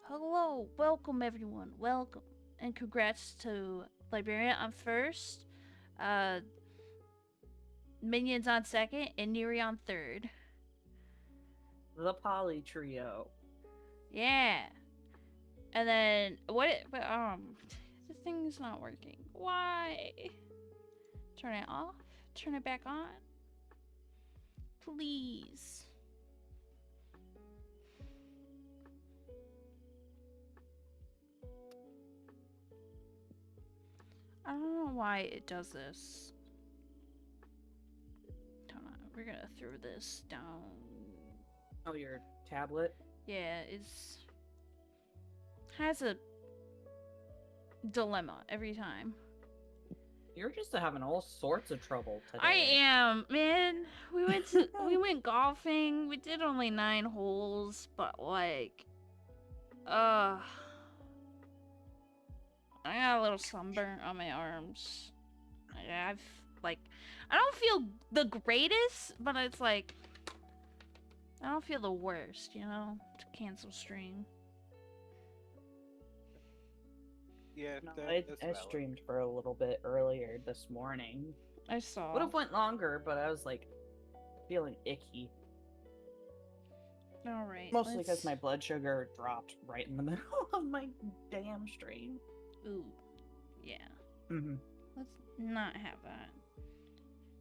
Hello, welcome everyone, welcome, and congrats to Librarian on first, uh, Minions on second, and Neri on third. The Poly Trio. Yeah, and then what? The thing's not working. Why? Turn it off. Turn it back on. Please. I don't know why it does this. Hold on, we're gonna throw this down. Oh, your tablet? Yeah, it's has a dilemma every time. You're just having all sorts of trouble today. I am, man. We went golfing. We did only 9 holes, but like, I got a little sunburn on my arms. I've like, I don't feel the greatest, but it's like, I don't feel the worst, you know, to cancel stream. Yeah, No, that's I valid. streamed for a little bit earlier this morning. I saw. Would have went longer, but I was like feeling icky. All right. Mostly because my blood sugar dropped right in the middle of my damn stream. Ooh, yeah. Mm-hmm. Let's not have that.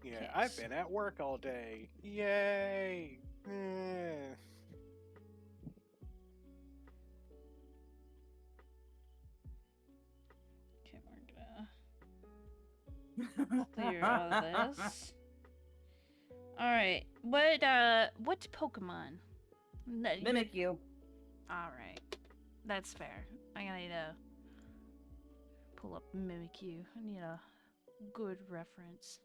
Yeah, Okay, I've been at work all day. Yay! Okay, we're gonna clear all of this. Alright. What Pokemon? Mimikyu. Alright. That's fair. I'm gonna need to pull up Mimikyu. I need a good reference.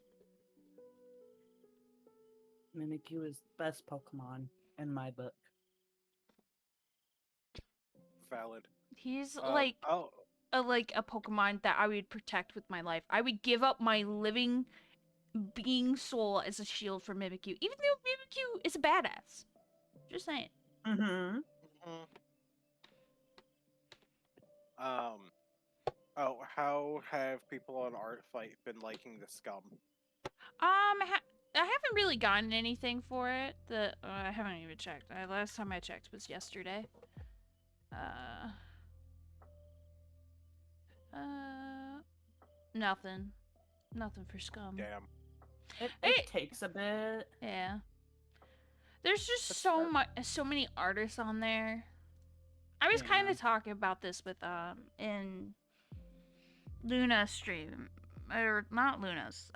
Mimikyu is the best Pokemon in my book. Valid. He's Oh, like a Pokemon that I would protect with my life. I would give up my living being soul as a shield for Mimikyu, even though Mimikyu is a badass. Just saying. Mm-hmm. Oh, how have people on Art Fight been liking the scum? I haven't really gotten anything for it. I haven't even checked. Last time I checked was yesterday. Nothing. Nothing for scum. Damn. It takes a bit. Yeah. There's just so many artists on there. I was kind of talking about this with in Luna's stream, or not Luna's,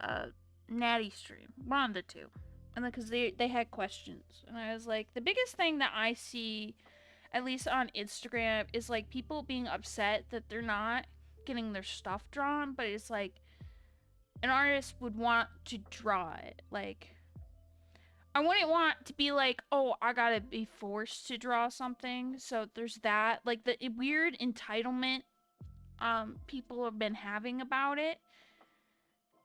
Natty stream, one of the two, and then because they had questions, and I was like, the biggest thing that I see, at least on Instagram, is like people being upset that they're not getting their stuff drawn, but it's like an artist would want to draw it. Like, I wouldn't want to be like, oh, I gotta be forced to draw something. So there's that, like the weird entitlement people have been having about it.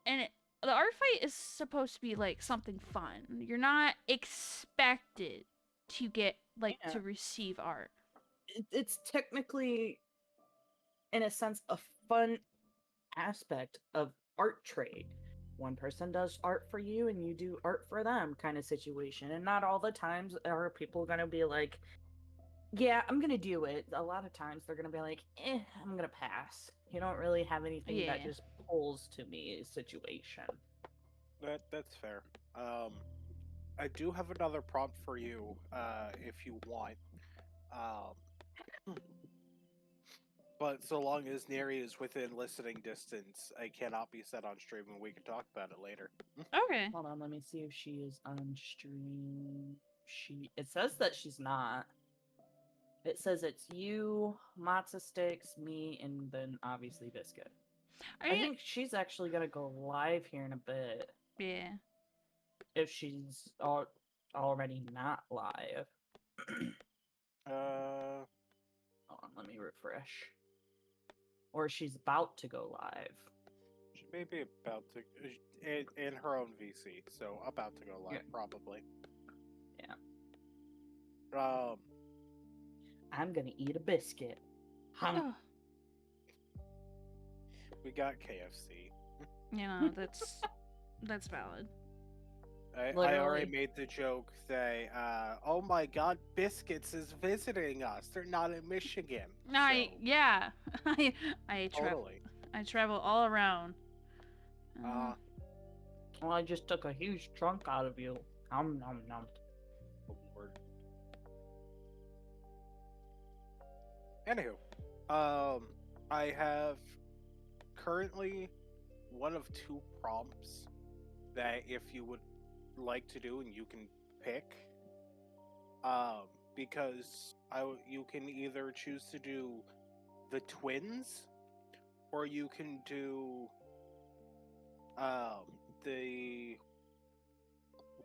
And the art fight is supposed to be like something fun. You're not expected to get to receive art. It's technically, in a sense, a fun aspect of art trade. One person does art for you and you do art for them kind of situation. And not all the times are people going to be like, yeah, I'm going to do it. A lot of times they're going to be like, I'm going to pass. You don't really have anything that just pulls to me situation. That's fair. I do have another prompt for you, if you want. But so long as Neri is within listening distance, I cannot be set on stream, and we can talk about it later. Okay. Hold on, let me see if she is on stream. It says that she's not. It says it's you, Matza Sticks, me, and then obviously Biscuit. I think she's actually gonna go live here in a bit. Yeah. If she's already not live. Hold on, let me refresh. Or she's about to go live. She may be about to, in her own VC, so about to go live, probably. Yeah. I'm gonna eat a biscuit. Oh, We got KFC. you know, that's valid. I Literally. already made the joke that, oh my god, Biscuits is visiting us. They're not in Michigan. I So, yeah, totally. I travel all around. Well, I just took a huge chunk out of you. Nom nom nom. Oh, Lord. Anywho, I have currently one of two prompts that if you would like to do and you can pick, because you can either choose to do the twins or you can do the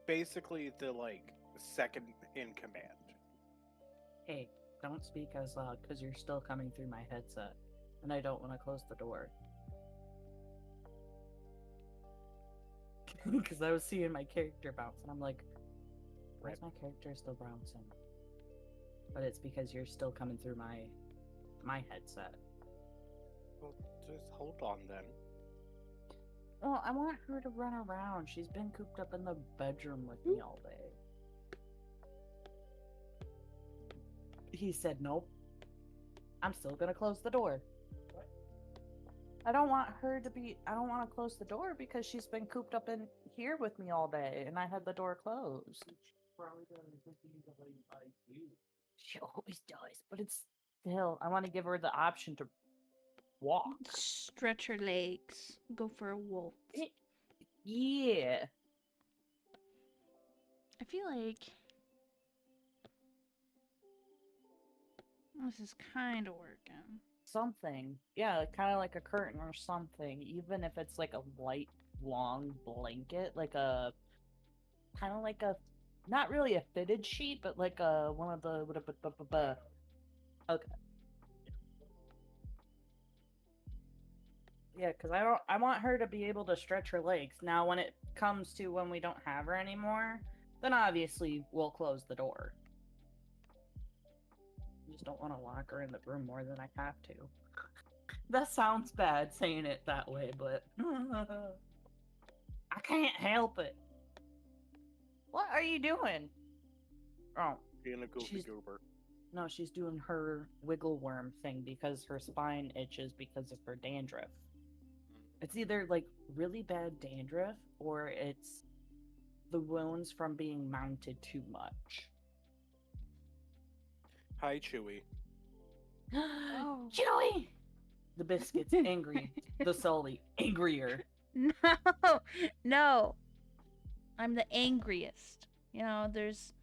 basically the like second in command. Hey, don't speak as loud because you're still coming through my headset, and I don't want to close the door. Because I was seeing my character bounce, and I'm like, why is my character still bouncing? But it's because you're still coming through my headset. Well, just hold on then. Well, I want her to run around. She's been cooped up in the bedroom with me all day. He said nope. I'm still gonna close the door. I don't want to close the door because she's been cooped up in here with me all day and I had the door closed. She always does, but it's still, I want to give her the option to walk. Stretch her legs. Go for a waltz. Yeah. I feel like this is kind of working. Something. Yeah, kind of like a curtain or something. Even if it's like a light, long blanket, like a kind of like a, not really a fitted sheet, but like a one of the okay. Yeah, because I want her to be able to stretch her legs. Now, when it comes to when we don't have her anymore, then obviously we'll close the door. I just don't want to lock her in the room more than I have to. That sounds bad saying it that way, but I can't help it. What are you doing? Oh, Being a goofy goober. no, she's doing her wiggle worm thing because her spine itches because of her dandruff. It's either like really bad dandruff or it's the wounds from being mounted too much. Hi, Chewy. Oh. Chewy! The Biscuits angry. The Sully angrier. No. I'm the angriest. You know, there's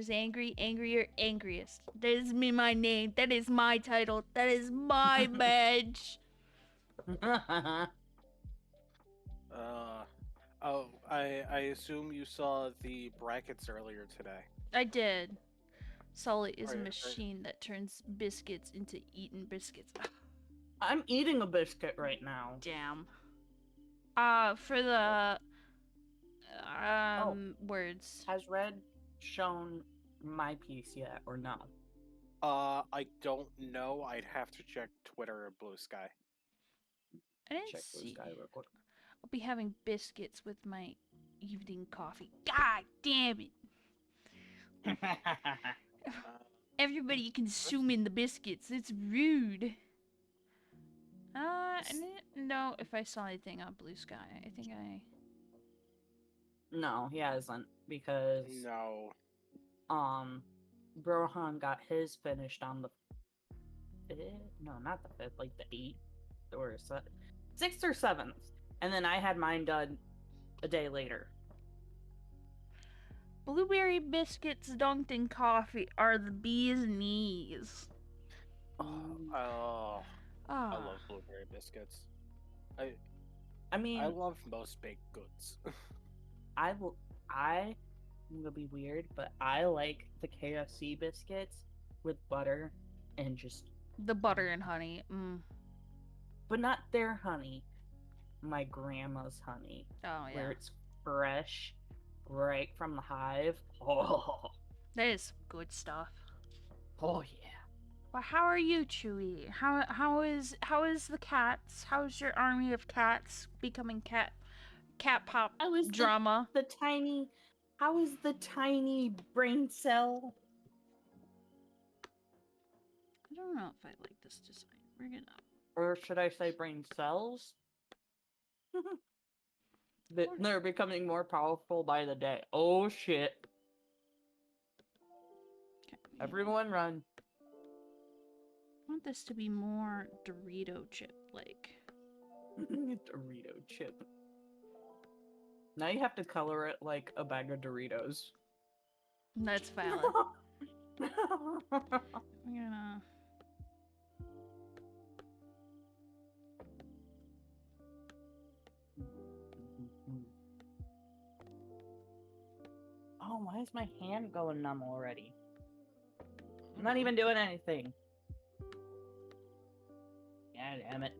angry, angrier, angriest. That is me, my name. That is my title. That is my badge. I assume you saw the brackets earlier today. I did. Sully is a Right. machine that turns biscuits into eaten biscuits. I'm eating a biscuit right now. Damn. For the words. Has Red shown my piece yet or no? I don't know. I'd have to check Twitter or Blue Sky. I didn't Check Blue see. Sky real quick. I'll be having biscuits with my evening coffee. God damn it. Everybody consuming the biscuits. It's rude. I didn't know if I saw anything on Blue Sky. I think I... No, he hasn't because No. Brohan got his finished on the 5th. No, not the 5th, like the 8th or 6th or 7th, and then I had mine done a day later. Blueberry biscuits dunked in coffee are the bee's knees. I love blueberry biscuits. I mean, I love most baked goods. I'm gonna be weird, but I like the KFC biscuits with butter and just the butter and honey. But not their honey, my grandma's honey. Oh yeah, where it's fresh, right from the hive. Oh, that is good stuff. Oh yeah. Well, how are you, Chewy? How is the cats? How's your army of cats becoming cat pop How is drama? the tiny? How is the tiny brain cell? I don't know if I like this design. We're gonna. Or should I say brain cells? They're becoming more powerful by the day. Oh shit. Okay, Everyone run. I want this to be more Dorito chip like. Dorito chip. Now you have to color it like a bag of Doritos. That's valid. I'm gonna. Oh, why is my hand going numb already? I'm not even doing anything. God damn it.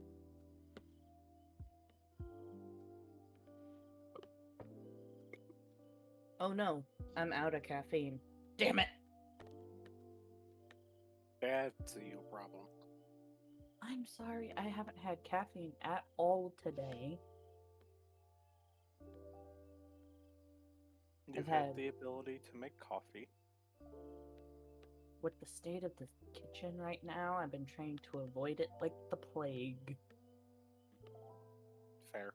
Oh no, I'm out of caffeine. Damn it! That's a you problem. I'm sorry, I haven't had caffeine at all today. You I've have had- the ability to make coffee. With the state of the kitchen right now, I've been trying to avoid it like the plague. Fair.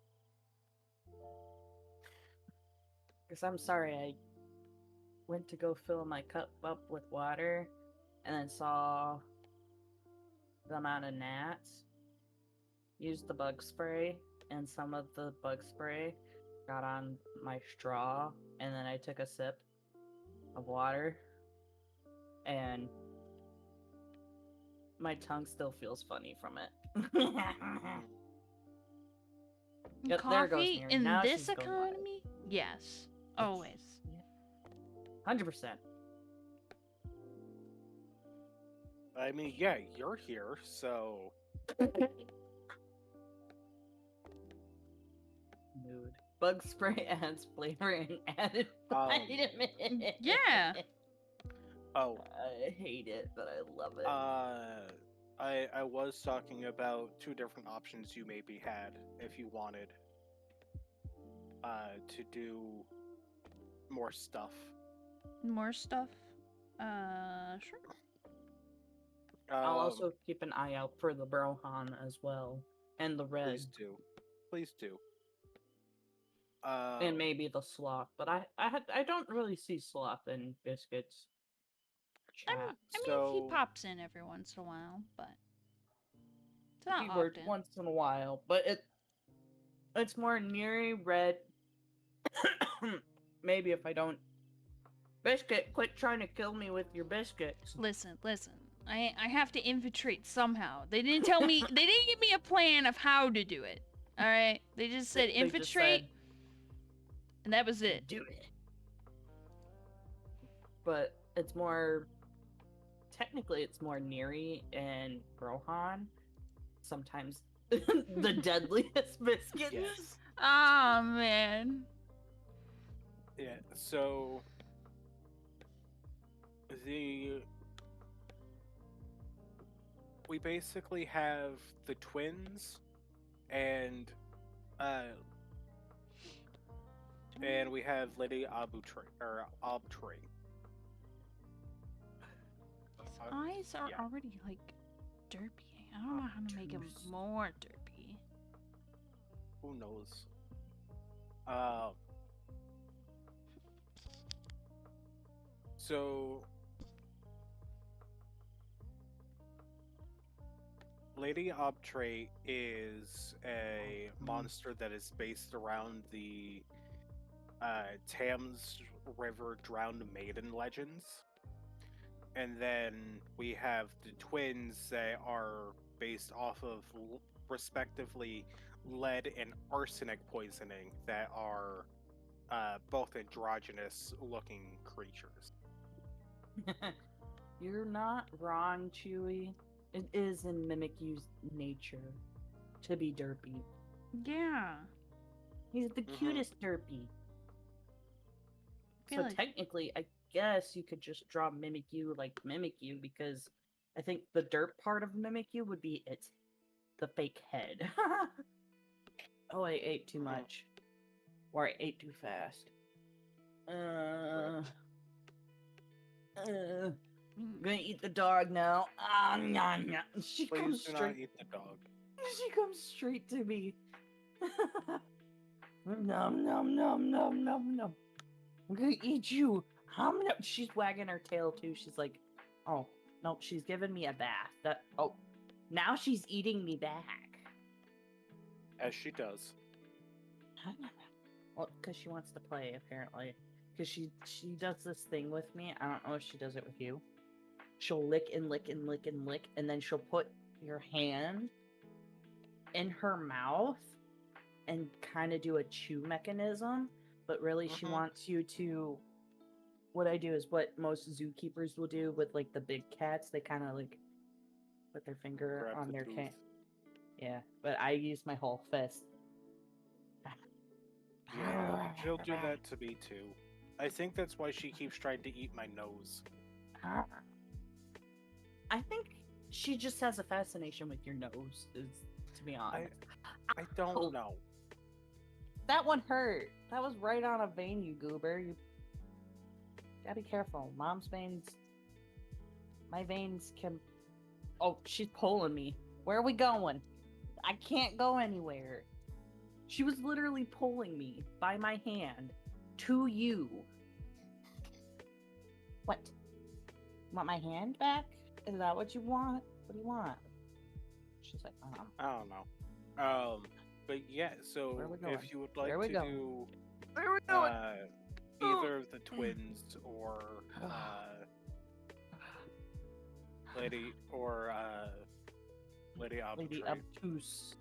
Because I'm sorry, I went to go fill my cup up with water and then saw the amount of gnats. Used the bug spray, and some of the bug spray got on my straw, and then I took a sip of water, and my tongue still feels funny from it. Yep, there goes Coffee Mary. in Now this she's going wild. economy? Yes, always. 100%. I mean, yeah, you're here, so Mood. Bug spray adds flavor and added vitamin. Yeah. oh, I hate it, but I love it. I was talking about two different options you maybe had if you wanted to do more stuff. More stuff? Sure. I'll also keep an eye out for the Brohan as well, and the red, please do. Please do. and maybe the sloth. But I don't really see sloth in Biscuits chat. I mean, he So pops in every once in a while, but it's not Keyword often. once in a while, but it's more neary red. Maybe if I don't. Biscuit, quit trying to kill me with your biscuits. Listen. I have to infiltrate somehow. They didn't tell me. They didn't give me a plan of how to do it. All right. They just said They just infiltrate, said, and that was it. do it. But it's more. Technically, it's more Neri and Rohan. Sometimes the deadliest biscuits. yes. Oh man. Yeah, so we basically have the twins and we have Lady Abtray. His eyes are yeah. already like derpy. I don't know how to make him Obtuse. more derpy. Who knows? So Lady Abtray is a monster that is based around the Thames River Drowned Maiden legends. And then we have the twins that are based off of respectively lead and arsenic poisoning that are both androgynous looking creatures. You're not wrong, Chewy. It is in Mimikyu's nature to be derpy. Yeah. He's the cutest derpy. I feel So like technically, I guess you could just draw Mimikyu like Mimikyu, because I think the dirt part of Mimikyu would be the fake head. Oh, I ate too much. Or I ate too fast. I'm gonna eat the dog now. Nom, nom. She comes Please do not straight. eat the dog. She comes straight to me. Nom nom nom nom nom nom. I'm gonna eat you. She's wagging her tail too. She's like, oh no, she's giving me a bath. Now she's eating me back. As she does. Well, because she wants to play apparently. Because she does this thing with me. I don't know if she does it with you. She'll lick and lick and lick and lick, and then she'll put your hand in her mouth and kind of do a chew mechanism. But really, she wants you to. What I do is what most zookeepers will do with like the big cats. They kind of like put their finger Grab on the their tooth. cat. Yeah, but I use my whole fist. Yeah, she'll do that to me too. I think that's why she keeps trying to eat my nose. I think she just has a fascination with your nose, to be honest. I don't know. That one hurt. That was right on a vein, you goober. You gotta be careful. Mom's veins. My veins can. Oh, she's pulling me. Where are we going? I can't go anywhere. She was literally pulling me by my hand to you. What? You want my hand back? Is that what you want? What do you want? She's like, I don't know. But yeah, so Where are we going? if you would like Where are we to going? do Where are we going? either of the twins or Lady Lady Arbitrary. Obtuse.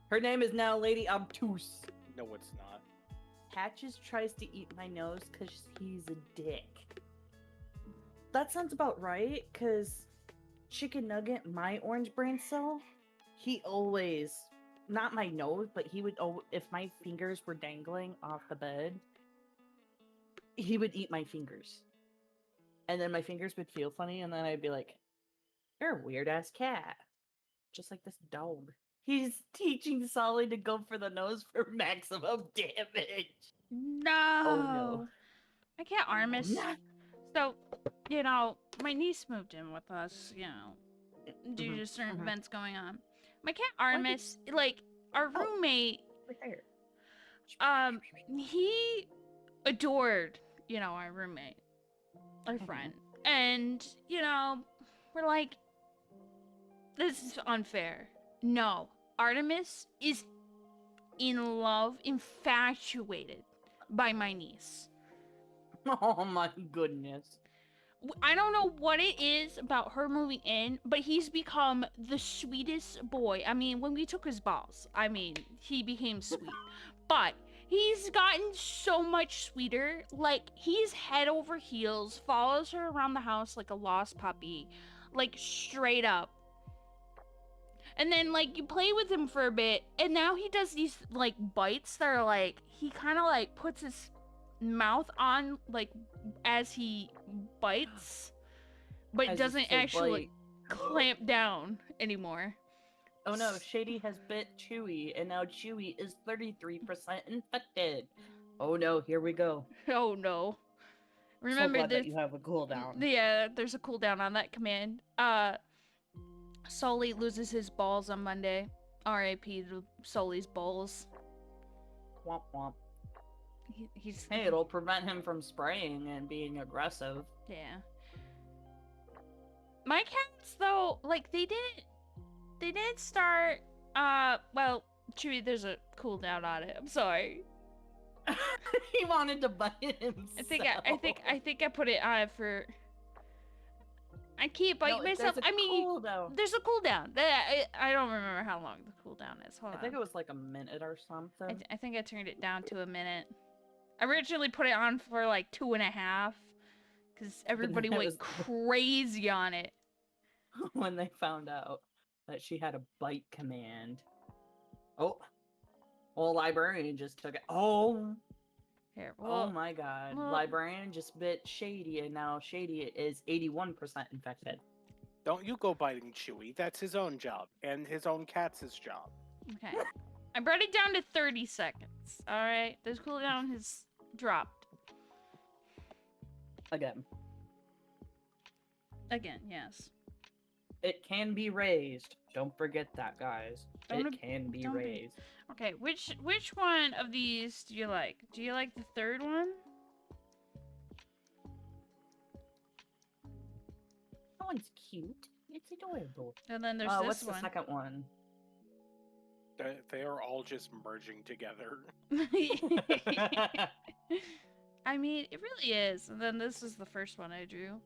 Her name is now Lady Obtuse. No, it's not. Patches tries to eat my nose because he's a dick. That sounds about right, because Chicken Nugget, my orange brain cell, he always, not my nose, but he would, if my fingers were dangling off the bed, he would eat my fingers. And then my fingers would feel funny, and then I'd be like, you're a weird-ass cat. Just like this dog. He's teaching Solly to go for the nose for maximum damage. No. Oh no. My cat Armis. No. So, my niece moved in with us, due to certain events going on. My cat Armis, our roommate, Right there. he adored, our roommate, our friend. And, we're like, this is unfair. No, Artemis is in love, infatuated by my niece. Oh my goodness. I don't know what it is about her moving in, but he's become the sweetest boy. I mean, when we took his balls, he became sweet. But he's gotten so much sweeter. Like, he's head over heels, follows her around the house like a lost puppy. Like, straight up. And then, you play with him for a bit, and now he does these, bites that are, he kind of, puts his mouth on, as he bites, but As doesn't to actually bite. clamp down anymore. Oh no, Shady has bit Chewy, and now Chewy is 33% infected. Oh no, here we go. Oh no. Remember, so glad that you have a cooldown. Yeah, there's a cooldown on that command. Sully loses his balls on Monday. R.I.P. to Sully's balls. Womp womp. He's Hey, it'll prevent him from spraying and being aggressive. Yeah. My cats, though, they didn't start, well, Chewy, there's a cooldown on it. I'm sorry. He wanted to bite himself. I think I put it on for... I can't bite myself. There's a cooldown. I don't remember how long the cooldown is. Hold on. I think it was like a minute or something. I think I turned it down to a minute. I originally put it on for 2.5 because everybody went crazy on it. When they found out that she had a bite command. Oh. Well, Librarian just took it. Oh. Here, Oh well, my god. well- Librarian just bit Shady, and now Shady is 81% infected. Don't you go biting Chewy. That's his own job, and his own cat's his job. okay. I brought it down to 30 seconds. All right, this cooldown has dropped Again. again. Yes. It can be raised. Don't forget that, guys. Don't It can be don't be- raised. Okay, which one of these do you like? Do you like the third one? That one's cute. It's adorable. And then there's What's this the one. second one? They are all just merging together. I mean, it really is. And then this is the first one I drew.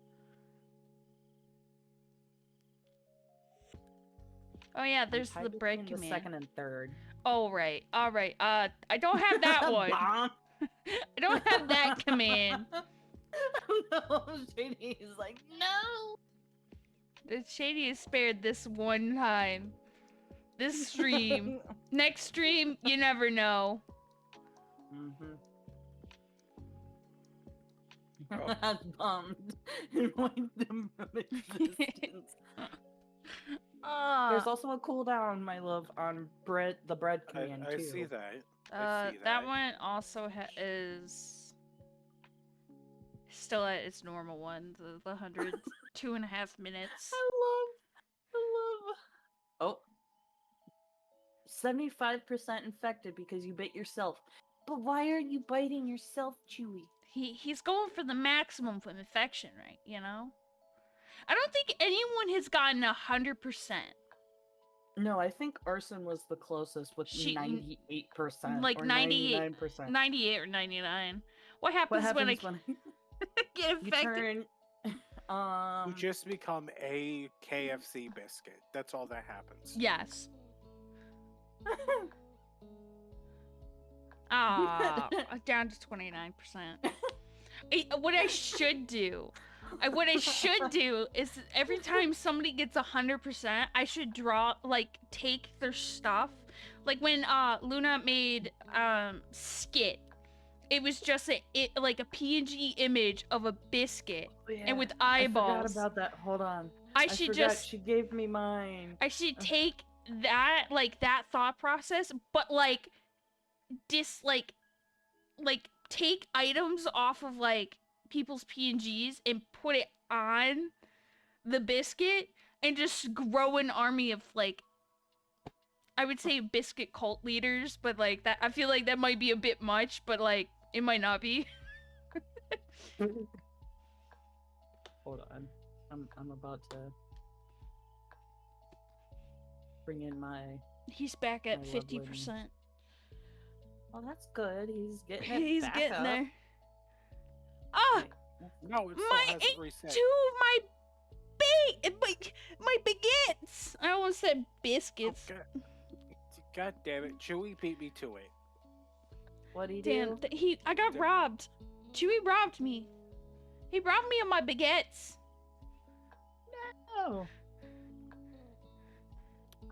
Oh yeah, there's I'm the tied bread between command. the second and third. Oh right, all right. I don't have that one. Bomb. I don't have that command. No, Shady is like, no. The Shady is spared this one time. This stream. Next stream, you never know. Mm-hmm. Oh. That's bummed and wiped them from existence. There's also a cooldown, my love, on the bread command I too. see that. I see that one also is still at its normal one. The 102.5 minutes. I love. Oh. 75% infected because you bit yourself. But why are you biting yourself, Chewy? He's going for the maximum of infection, right? You know? I don't think anyone has gotten 100%. No, I think arson was the closest with She- 98%. like or 98 99%. 98 or 99. What happens, What happens when when I get you infected? turn? You just become a KFC biscuit. That's all that happens. Yes. Ah, down to 29%. What I should do is every time somebody gets 100%, I should take their stuff. Like when Luna made Skit, it was just a PNG image of a biscuit and with eyeballs. I forgot about that. Hold on. I should forgot just she gave me mine. I should take that that thought process, but take items off of people's PNGs and put it on the biscuit and just grow an army of I would say biscuit cult leaders, but that I feel like that might be a bit much, but it might not be. Hold on. I'm about to bring in my. He's back at My 50%. Oh, that's good. He's getting it He's back getting up. there. Ah, No, it still my hasn't reset. my baguettes. I almost said biscuits. Oh, God damn it. Chewy beat me to it. What do you Damn, do? I got robbed. Chewy robbed me. He robbed me of my baguettes. Oh.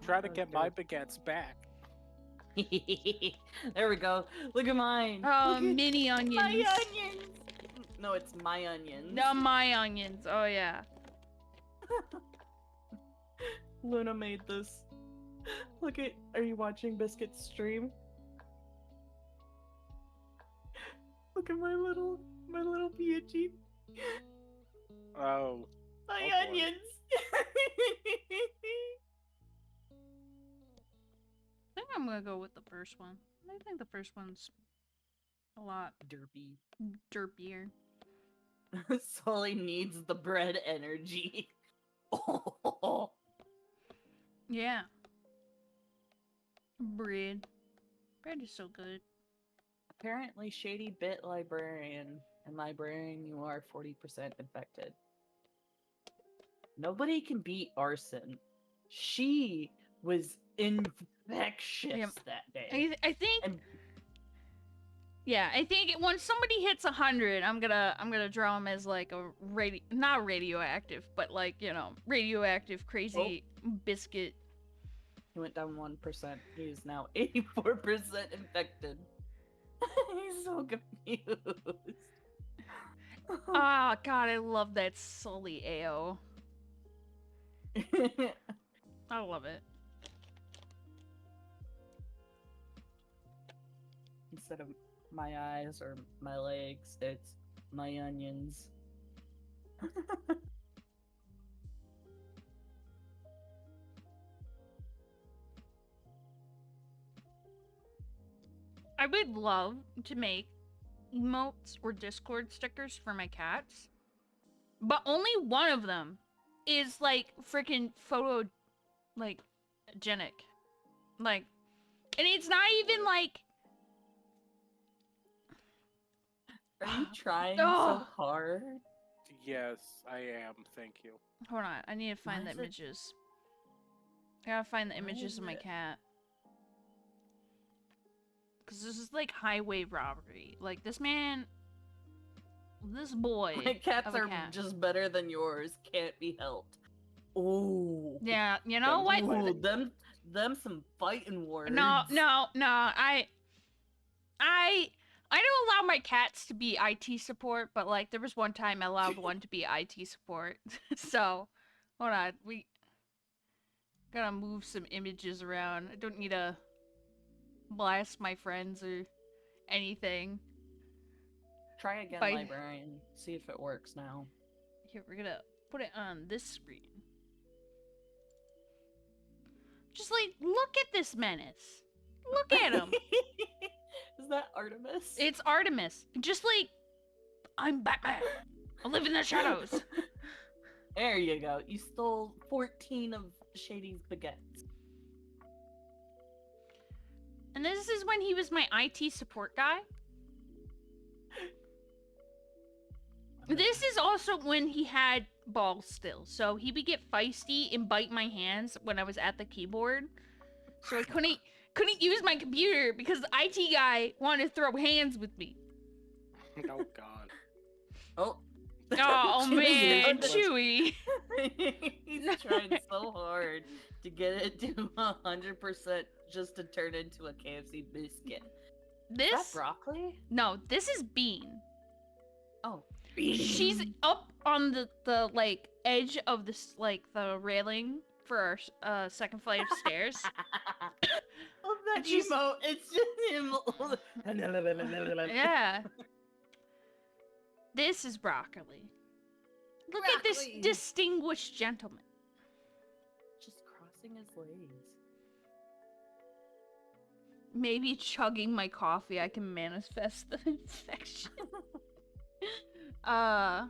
Try to get my baguettes back. There we go. Look at mine. Oh, Look at mini onions. my onions. No, it's my onions. No, my onions. Oh yeah. Luna made this. Look at. Are you watching Biscuit's stream? Look at my little PNG. Oh. My Oh, boy. onions. I think I'm gonna go with the first one. I think the first one's a lot Derpy. derpier. Sully needs the bread energy. Oh. Yeah. Bread. Bread is so good. Apparently, Shady bit Librarian, and Librarian, you are 40% infected. Nobody can beat Arson. She was infectious that day. I think. And- Yeah, I think once somebody hits 100, I'm gonna draw him as a not radioactive, but radioactive crazy biscuit. He went down 1%. He is now 84% infected. He's so confused. Ah, God, I love that Sully AO. I love it. Instead of my eyes or my legs, it's my onions. I would love to make emotes or Discord stickers for my cats, but only one of them is like freaking photo, like, genic, like, and it's not even like. Are you trying so Oh. hard? Yes, I am. Thank you. Hold on, I need to find Why the is it- images. I gotta find the Why images is of my it- cat. Because this is like highway robbery. Like, this man. This boy. My cats of a are cat. just better than yours. Can't be helped. Ooh. Yeah, you know what? Ooh, them some fighting words. No. I don't allow my cats to be IT support, but like there was one time I allowed one to be IT support. So, hold on, we gotta move some images around. I don't need to blast my friends or anything. Try again, Bye. Librarian. See if it works now. Here, we're gonna put it on this screen. Just like, look at this menace. Look at him. Is that Artemis? It's Artemis. Just like, I'm Batman. I live in the shadows. There you go. You stole 14 of Shady's baguettes. And this is when he was my IT support guy. This is also when he had balls still. So he would get feisty and bite my hands when I was at the keyboard. So I couldn't use my computer because the IT guy wanted to throw hands with me. Oh God. Oh. Oh man, Chewy. Chewy. He's trying so hard to get it to 100% just to turn into a KFC biscuit. Is that This broccoli? no, this is Bean. Oh. She's up on the like edge of this like the railing for our second flight of stairs. Love that And she's- emote. It's just him. Yeah. This is broccoli. Look at this Broccoli. distinguished gentleman. Just crossing his legs. Maybe chugging my coffee, I can manifest the infection. And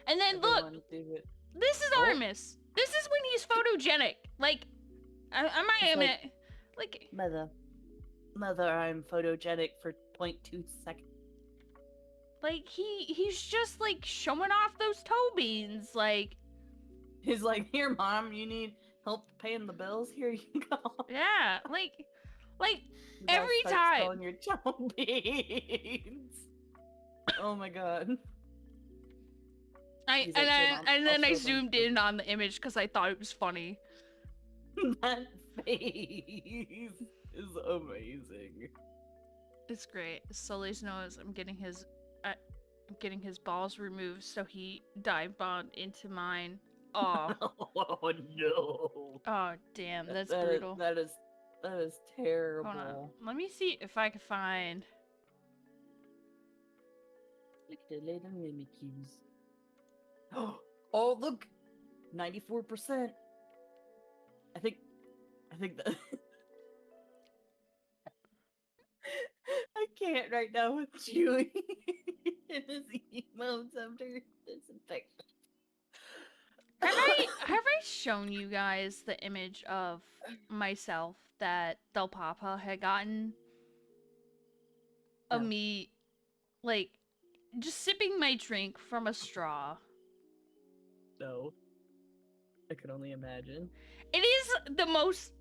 then look, Everyone do it. this is Oh. Artemis. This is when he's photogenic. Like, I might It's admit, like, Mother, I'm photogenic for 0.2 seconds. like he's just like showing off those toe beans. Like, He's like, here, Mom, you need help paying the bills? Here you go. yeah, like You gotta every start time. selling your toe beans. Oh my God. I He's like, "Hey, Mom, and then I'll I show them zoomed too." in on the image because I thought it was funny. That face is amazing. It's great. Sully's knows I'm getting his balls removed, so he dive bombed into mine. Oh, Oh no. oh, damn, that's That is- brutal. that is terrible. Hold on, let me see if I can find. Look at the little mimicus. Oh, look! 94%. I think that I can't right now with Chewy and his emotes after this infection. Have I shown you guys the image of myself that Del Papa had gotten? Of No. me, like, just sipping my drink from a straw. No. I could only imagine. It is the most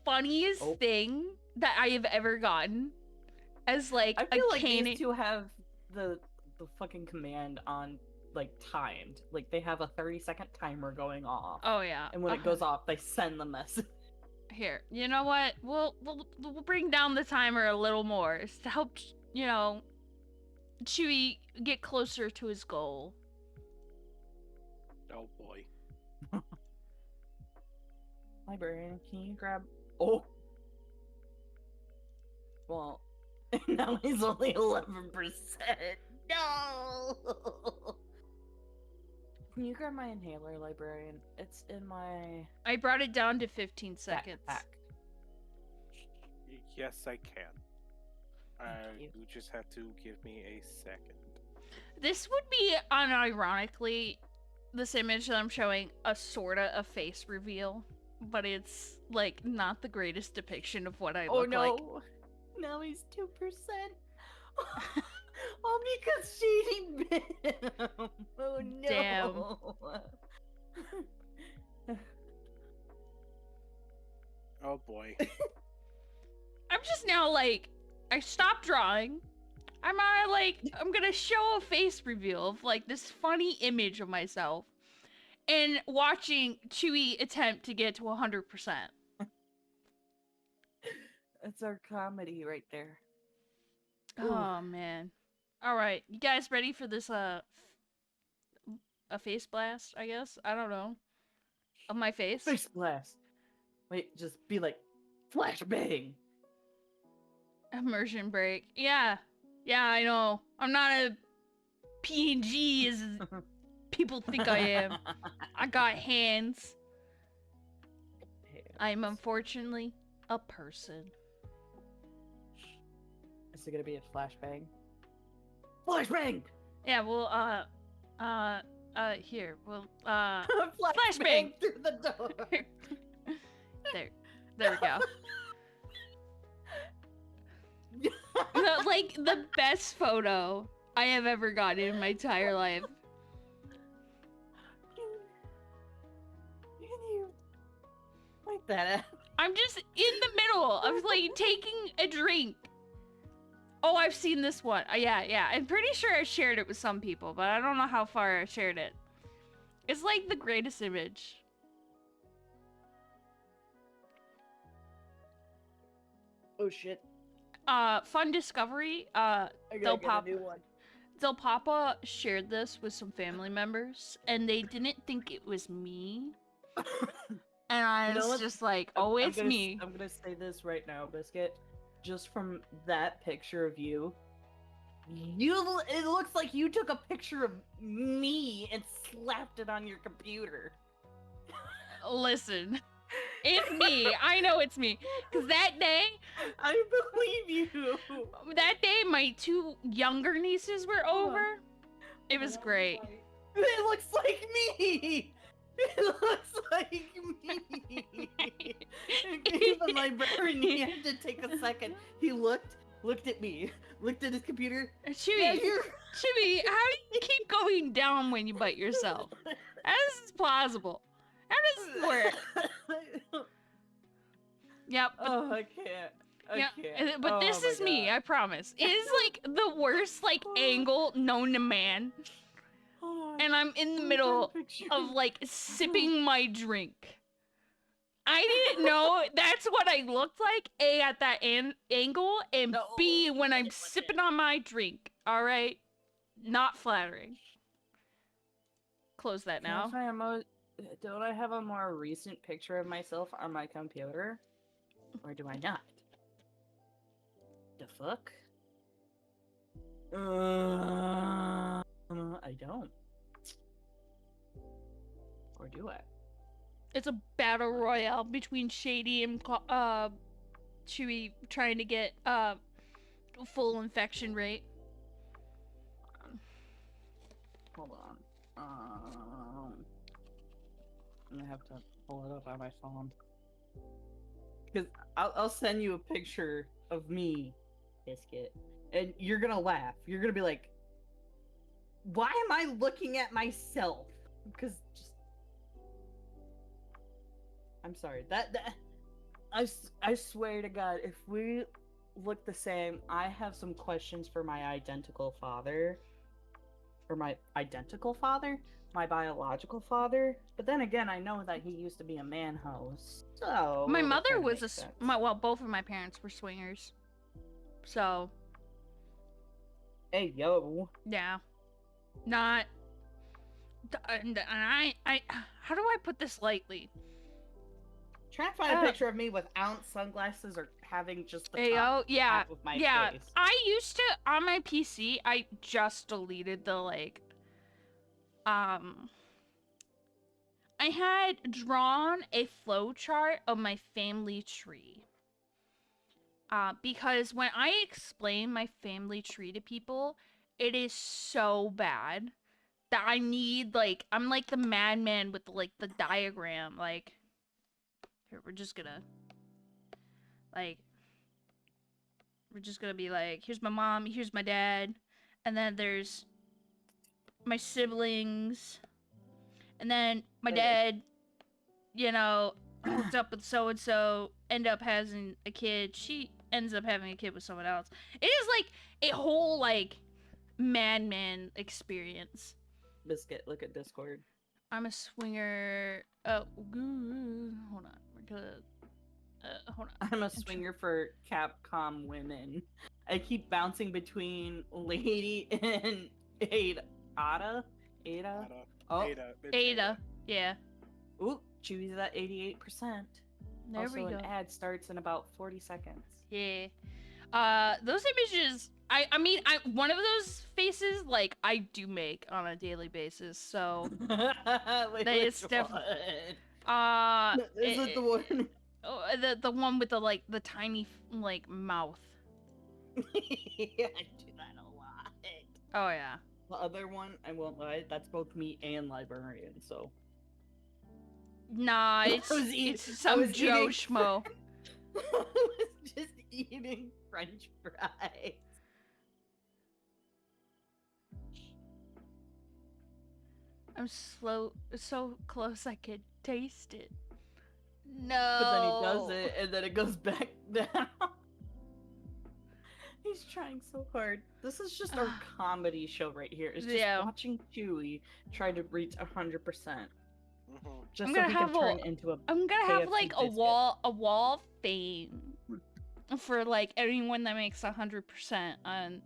funniest Oh. thing that I have ever gotten. As like I feel a like caning. these two have the fucking command on like timed. Like they have a 30-second timer going off. Oh yeah. And when it goes off, they send the message. Here, you know what? We'll bring down the timer a little more to help, you know, Chewie get closer to his goal. Oh boy. Librarian, can you grab... Oh! Well, now he's only 11%. No! Can you grab my inhaler, Librarian? It's in my... I brought it down to 15 seconds. backpack. Yes, I can. you. You just have to give me a second. This would be, unironically, this image that I'm showing, a sorta a face reveal. But it's, like, not the greatest depiction of what I look like. Oh no! Now he's 2%. All because Shady bit him. Oh no! Damn. Oh boy. I'm just now, like, I stopped drawing. I'm gonna show a face reveal of, like, this funny image of myself. And watching Chewie attempt to get to 100%. That's our comedy right there. Oh, man. Alright, you guys ready for this, a face blast, I guess? I don't know. Of my face? Face blast. Wait, just be like, flashbang. Immersion break. Yeah. Yeah, I know. I'm not a PNG as people think I am. I got hands. I'm unfortunately a person. Is it gonna be a flashbang? Flashbang! Yeah, well, here, well, flashbang through the door. there we go. Like, the best photo I have ever gotten in my entire life. Can you like that? I'm just in the middle of, like, taking a drink. Oh, I've seen this one. Yeah. I'm pretty sure I shared it with some people, but I don't know how far I shared it. It's, like, the greatest image. Oh, shit. Fun discovery. Del Papa shared this with some family members, and they didn't think it was me. And I was just like, oh, it's me. I'm gonna say this right now, Biscuit. Just from that picture of you, it looks like you took a picture of me and slapped it on your computer. Listen, it's me. I know it's me. Because that day, I believe you. That day, my 2 younger nieces were over. It was great. It looks like me. It looks like me. Even Librarian, he had to take a second. He looked at me, looked at his computer. Chewie, Yeah, Chewie, how do you keep going down when you bite yourself? How is this plausible? How does this work? Yep. Oh, I can't. I can't. But this is me, I promise. It is like the worst angle known to man. And I'm in the middle of like sipping my drink. I didn't know that's what I looked like, A, at that angle, and B, when I'm sipping on my drink. Alright? Not flattering. Close that now. Don't I have a more recent picture of myself on my computer? Or do I not? The fuck? I don't. Or do I? It's a battle royale between Shady and Chewie trying to get full infection rate. Hold on. I'm gonna have to pull it up on my phone. Because I'll send you a picture of me, Biscuit, and you're gonna laugh. You're gonna be like, why am I looking at myself? Because just... I'm sorry. I swear to God, if we look the same, I have some questions for my identical father. or my identical father, my biological father. But then again, I know that he used to be a man host, so My that mother kinda was makes sense. well, both of my parents were swingers. So, Hey yo, yeah. Not and I how do I put this lightly? trying to find a picture of me without sunglasses or having just the top yeah, half of my yeah. face. I used to on my PC. I just deleted the like. I had drawn a flowchart of my family tree. Because when I explain my family tree to people, it is so bad that I need like I'm like the madman with the diagram. Like, here we're just gonna like we're just gonna be like, here's my mom, here's my dad, and then there's my siblings, and then my dad, you know, hooked up with so and so, end up having a kid. She ends up having a kid with someone else. It is like a whole like madman experience. Biscuit, look at Discord. I'm a swinger. Oh, hold on. We're gonna. Hold on. I'm a swinger for Capcom women. I keep bouncing between Lady and Ada. Ada? Oh, Ada. Yeah. Ooh, Chewy's at 88%. There also, we go. an ad starts in about 40 seconds. Yeah. Those images. I mean, one of those faces like I do make on a daily basis. So Wait, that is definitely. Is it the one? The one with the tiny like mouth. Yeah, I do that a lot. Oh yeah. The other one, I won't lie, that's both me and Librarian, so. Nah, it's some Joe Schmo. I was just eating French fries. I'm so close I could taste it. No. But then he does it, and then it goes back down. He's trying so hard. This is just our comedy show right here. It's just watching Chewy try to reach 100%. Just so he can turn into a. I'm gonna have like biscuit. a wall of fame for like anyone that makes 100% on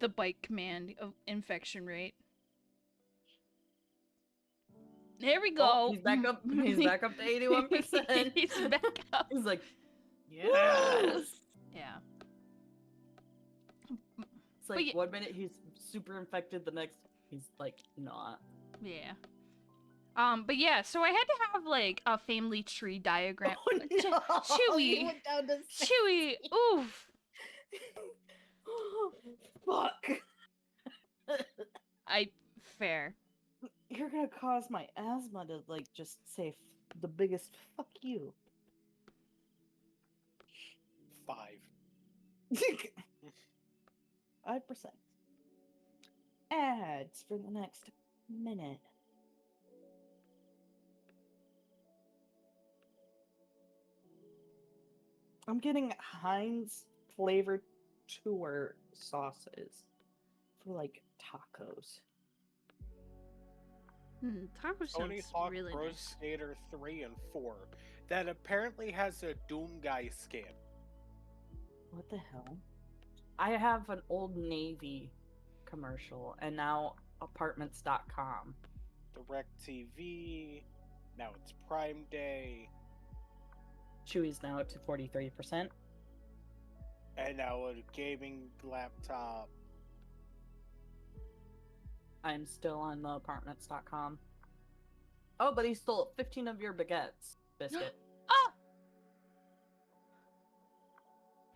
the bite command of infection rate. There we go. Oh, he's back up. He's back up to 81%. He's back up. He's like, yes. Yeah. It's like 1 minute he's super infected, the next he's like not. Yeah. But yeah, so I had to have like a family tree diagram. Oh, no. Chewy. Chewy. Oof. Fuck. Fair. You're gonna cause my asthma to like just say the biggest fuck you. 5. 5%. Ads for the next minute. I'm getting Heinz flavored tour sauces for like tacos. Tacos Tony sounds Hawk really Pro nice. Skater 3 and 4 that apparently has a Doom Guy skin. What the hell? I have an Old Navy commercial and now apartments.com. DirecTV. Now it's Prime Day. Chewy's now up to 43%. And now a gaming laptop. I'm still on the apartments.com. Oh, but he stole 15 of your baguettes, Biscuit. Oh!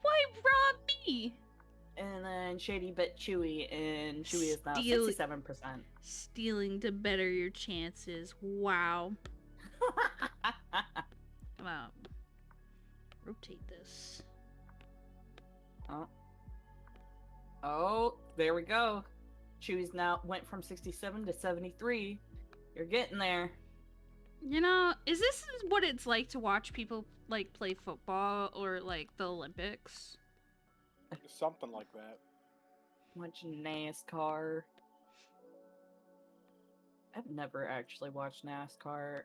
Why rob me? And then Shady bit Chewy, and Chewy is now 67%. Stealing to better your chances. Wow. Rotate this. Oh, there we go. Chewy's now went from 67 to 73. You're getting there. You know, is this what it's like to watch people like play football or like the Olympics? Something like that. Watch NASCAR. I've never actually watched NASCAR,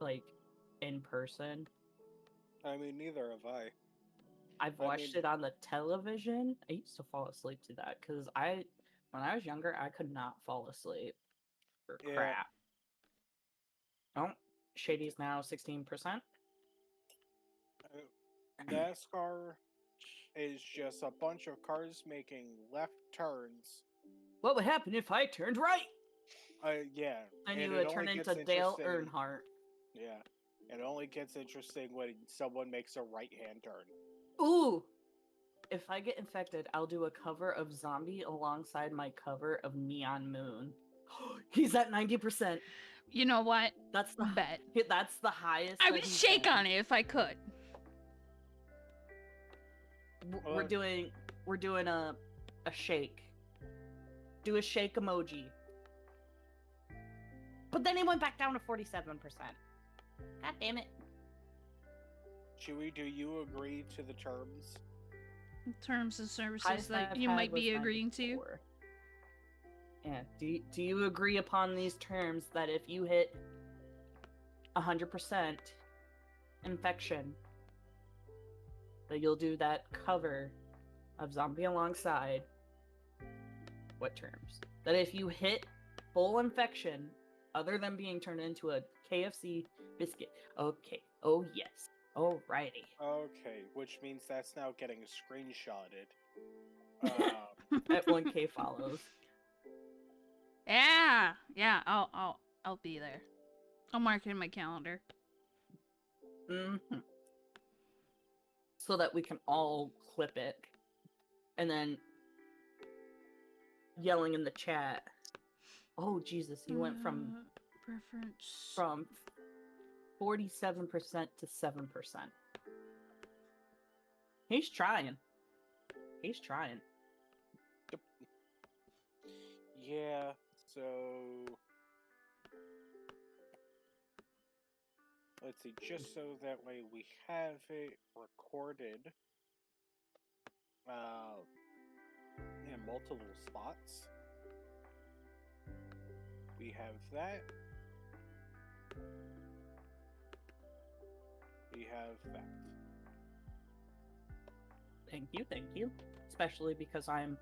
like, in person. I mean, neither have I. I've watched it on the television. I used to fall asleep to that because when I was younger, I could not fall asleep for crap. Oh, Shady's now 16%. NASCAR is just a bunch of cars making left turns. What would happen if I turned right? Yeah. And you would turn into Dale Earnhardt. Yeah. It only gets interesting when someone makes a right-hand turn. Ooh! If I get infected, I'll do a cover of Zombie alongside my cover of Neon Moon. He's at 90%. You know what? That's the bet. That's the highest. I would shake on it if I could. We're doing a shake. Do a shake emoji. But then it went back down to 47%. God damn it. Chewie, do you agree to the terms? Terms and services that you might be agreeing to? Yeah. Do you agree upon these terms that if you hit 100% infection, that you'll do that cover of Zombie alongside? What terms? That if you hit full infection, other than being turned into a KFC biscuit. Okay. Oh, yes. Alrighty. Okay, which means that's now getting screenshotted. At 1K follows. Yeah. I'll be there. I'll mark it in my calendar. Mm-hmm. So that we can all clip it. And then yelling in the chat. Oh, Jesus. He went from preference. From 47% to 7%. He's trying. Yeah, so let's see, just so that way we have it recorded in multiple spots. We have that. We have that. Thank you. Especially because I'm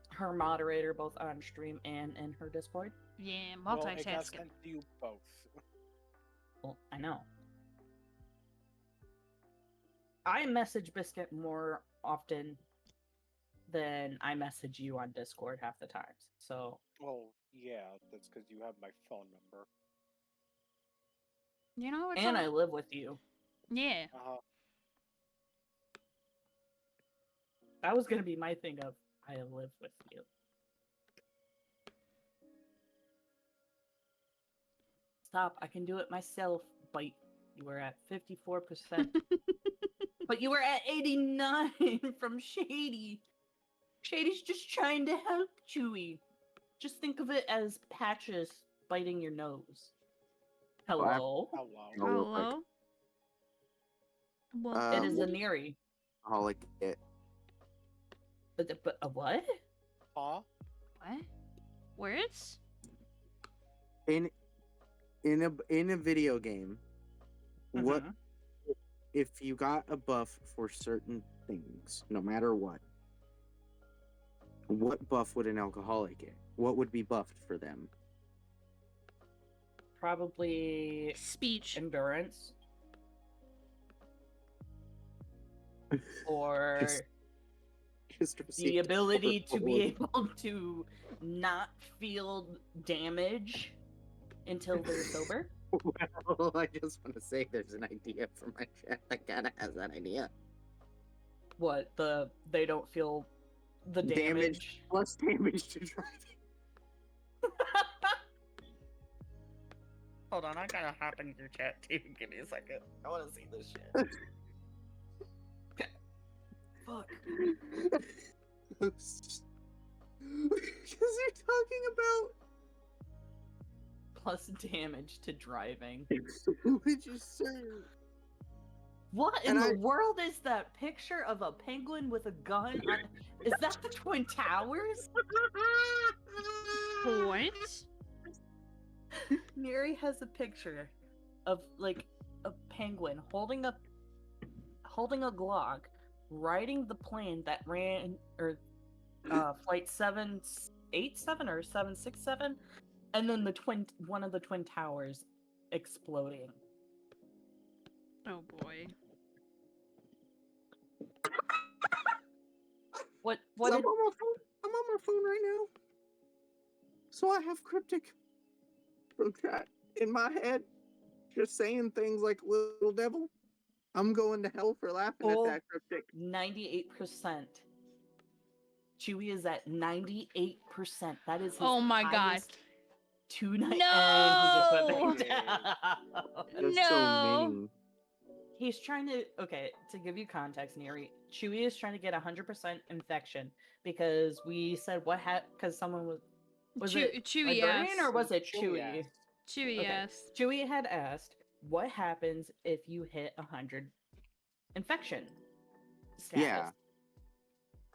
her moderator both on stream and in her Discord. Yeah, multitasking. Well, it got sent to you both. Well, I know. I message Biscuit more often than I message you on Discord half the times. So. Well, yeah, that's because you have my phone number. You know, and I live with you. Yeah. That was gonna be my thing of I live with you. Stop! I can do it myself. But you were at 54%. But you were at 89 from Shady. Shady's just trying to help Chewie. Just think of it as Patches biting your nose. Hello. Hello. Well, it is a Neri. I'll like it. But a what? Huh? What? Words? In a video game, what if you got a buff for certain things, no matter what buff would an alcoholic get? What would be buffed for them? Probably speech, endurance, or just the ability to be able to not feel damage until they're sober. Well, I just want to say there's an idea for my chat that kind of has that idea. What? They don't feel the damage? Plus damage to driving. Hold on, I gotta hop in your chat too. Give me a second. I want to see this shit. Fuck. Because you're talking about plus damage to driving. Which is so. What in And the world is that picture of a penguin with a gun? Is that the Twin Towers? What? Neri has a picture of like a penguin holding a Glock, riding the plane that ran or flight 787 or 767, and then one of the Twin Towers exploding. Oh boy. What I'm did on my phone right now. So I have cryptic from chat in my head, just saying things like "little devil." I'm going to hell for laughing at that cryptic. 98%. Chewie is at 98%. That is his Oh my god. highest tonight. No! And he just went back Yeah. down. That's so mean. He's trying to, okay, to give you context, Neri, Chewie is trying to get 100% infection because we said because someone was it Chewie Librarian asked. or was it Chewie Chewie? asked. Chewie Okay. asked. Chewie had asked, what happens if you hit 100 infection status? Yeah.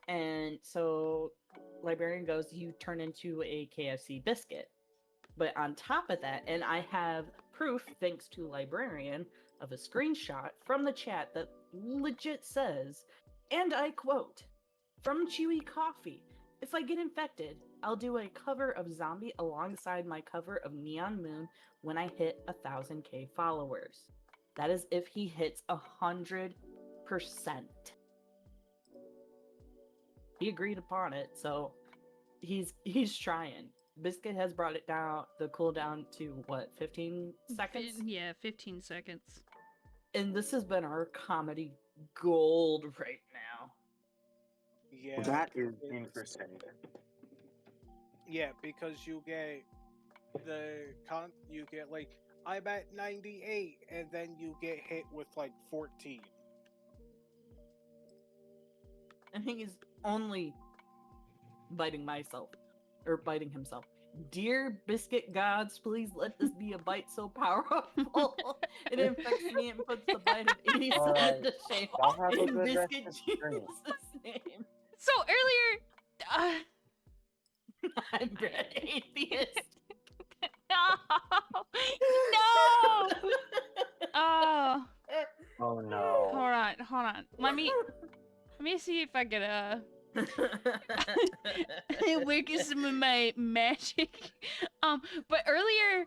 And so Librarian goes, you turn into a KFC biscuit. But on top of that, and I have proof, thanks to Librarian, of a screenshot from the chat that legit says, and I quote, from Chewy Coffee, if I get infected, I'll do a cover of Zombie alongside my cover of Neon Moon when I hit 1,000k followers. That is if he hits 100%. He agreed upon it, so he's trying. Biscuit has brought it down, the cooldown to what, 15 seconds? Yeah, 15 seconds. And this has been our comedy gold right now. Yeah. That is it's- interesting. Yeah, because you get like, I'm at 98, and then you get hit with like 14. I think he's only biting himself. Dear biscuit gods, please let this be a bite so powerful it infects me and puts the bite of 87 to shame. Y'all have a In good rest Biscuit of the stream. Jesus' name. So earlier, I'm Brad Atheist. no, no. Oh, Oh no. hold on. Let me see if I can work some of my magic. But earlier,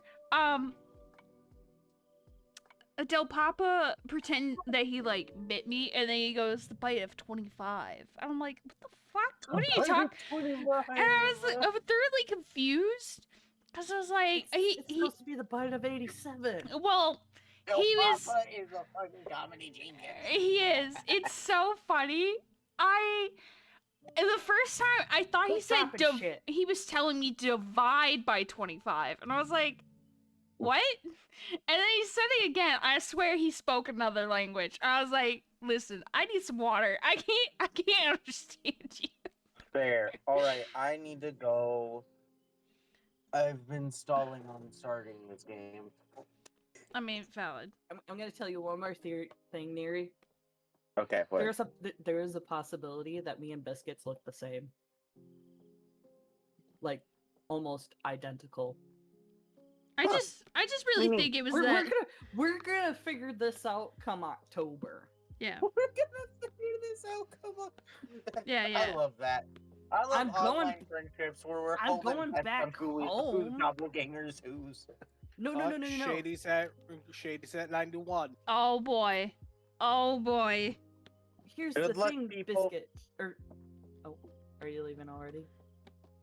Del Papa pretend that he like bit me, and then he goes the bite of 25. I'm like, what the fuck? What are you talking? And I was thoroughly confused because I was like, it's supposed to be the bite of 87. well, he was. Papa is a fucking comedy genius. He is. It's so funny. The first time I thought he Quit said dropping shit. he was telling me divide by 25, and I was like, what? And then he said it again. I swear he spoke another language. I was like, listen, I need some water. I can't understand you. Fair. Alright, I need to go. I've been stalling on starting this game. I mean, valid. I'm gonna tell you one more thing, Neri. Okay, what? There is a possibility that me and Biscuits look the same. Like, almost identical. I just really think it was that. We're gonna figure this out come October. Yeah. We're gonna figure this out. Come on. Yeah, yeah. I love that. I love I'm online friendships where we're I'm holding going bets back on who's home. doppelgangers who's. No. Shady's at 91. Oh boy. Oh boy. Here's Good the luck, thing, people. Biscuit. Are you leaving already?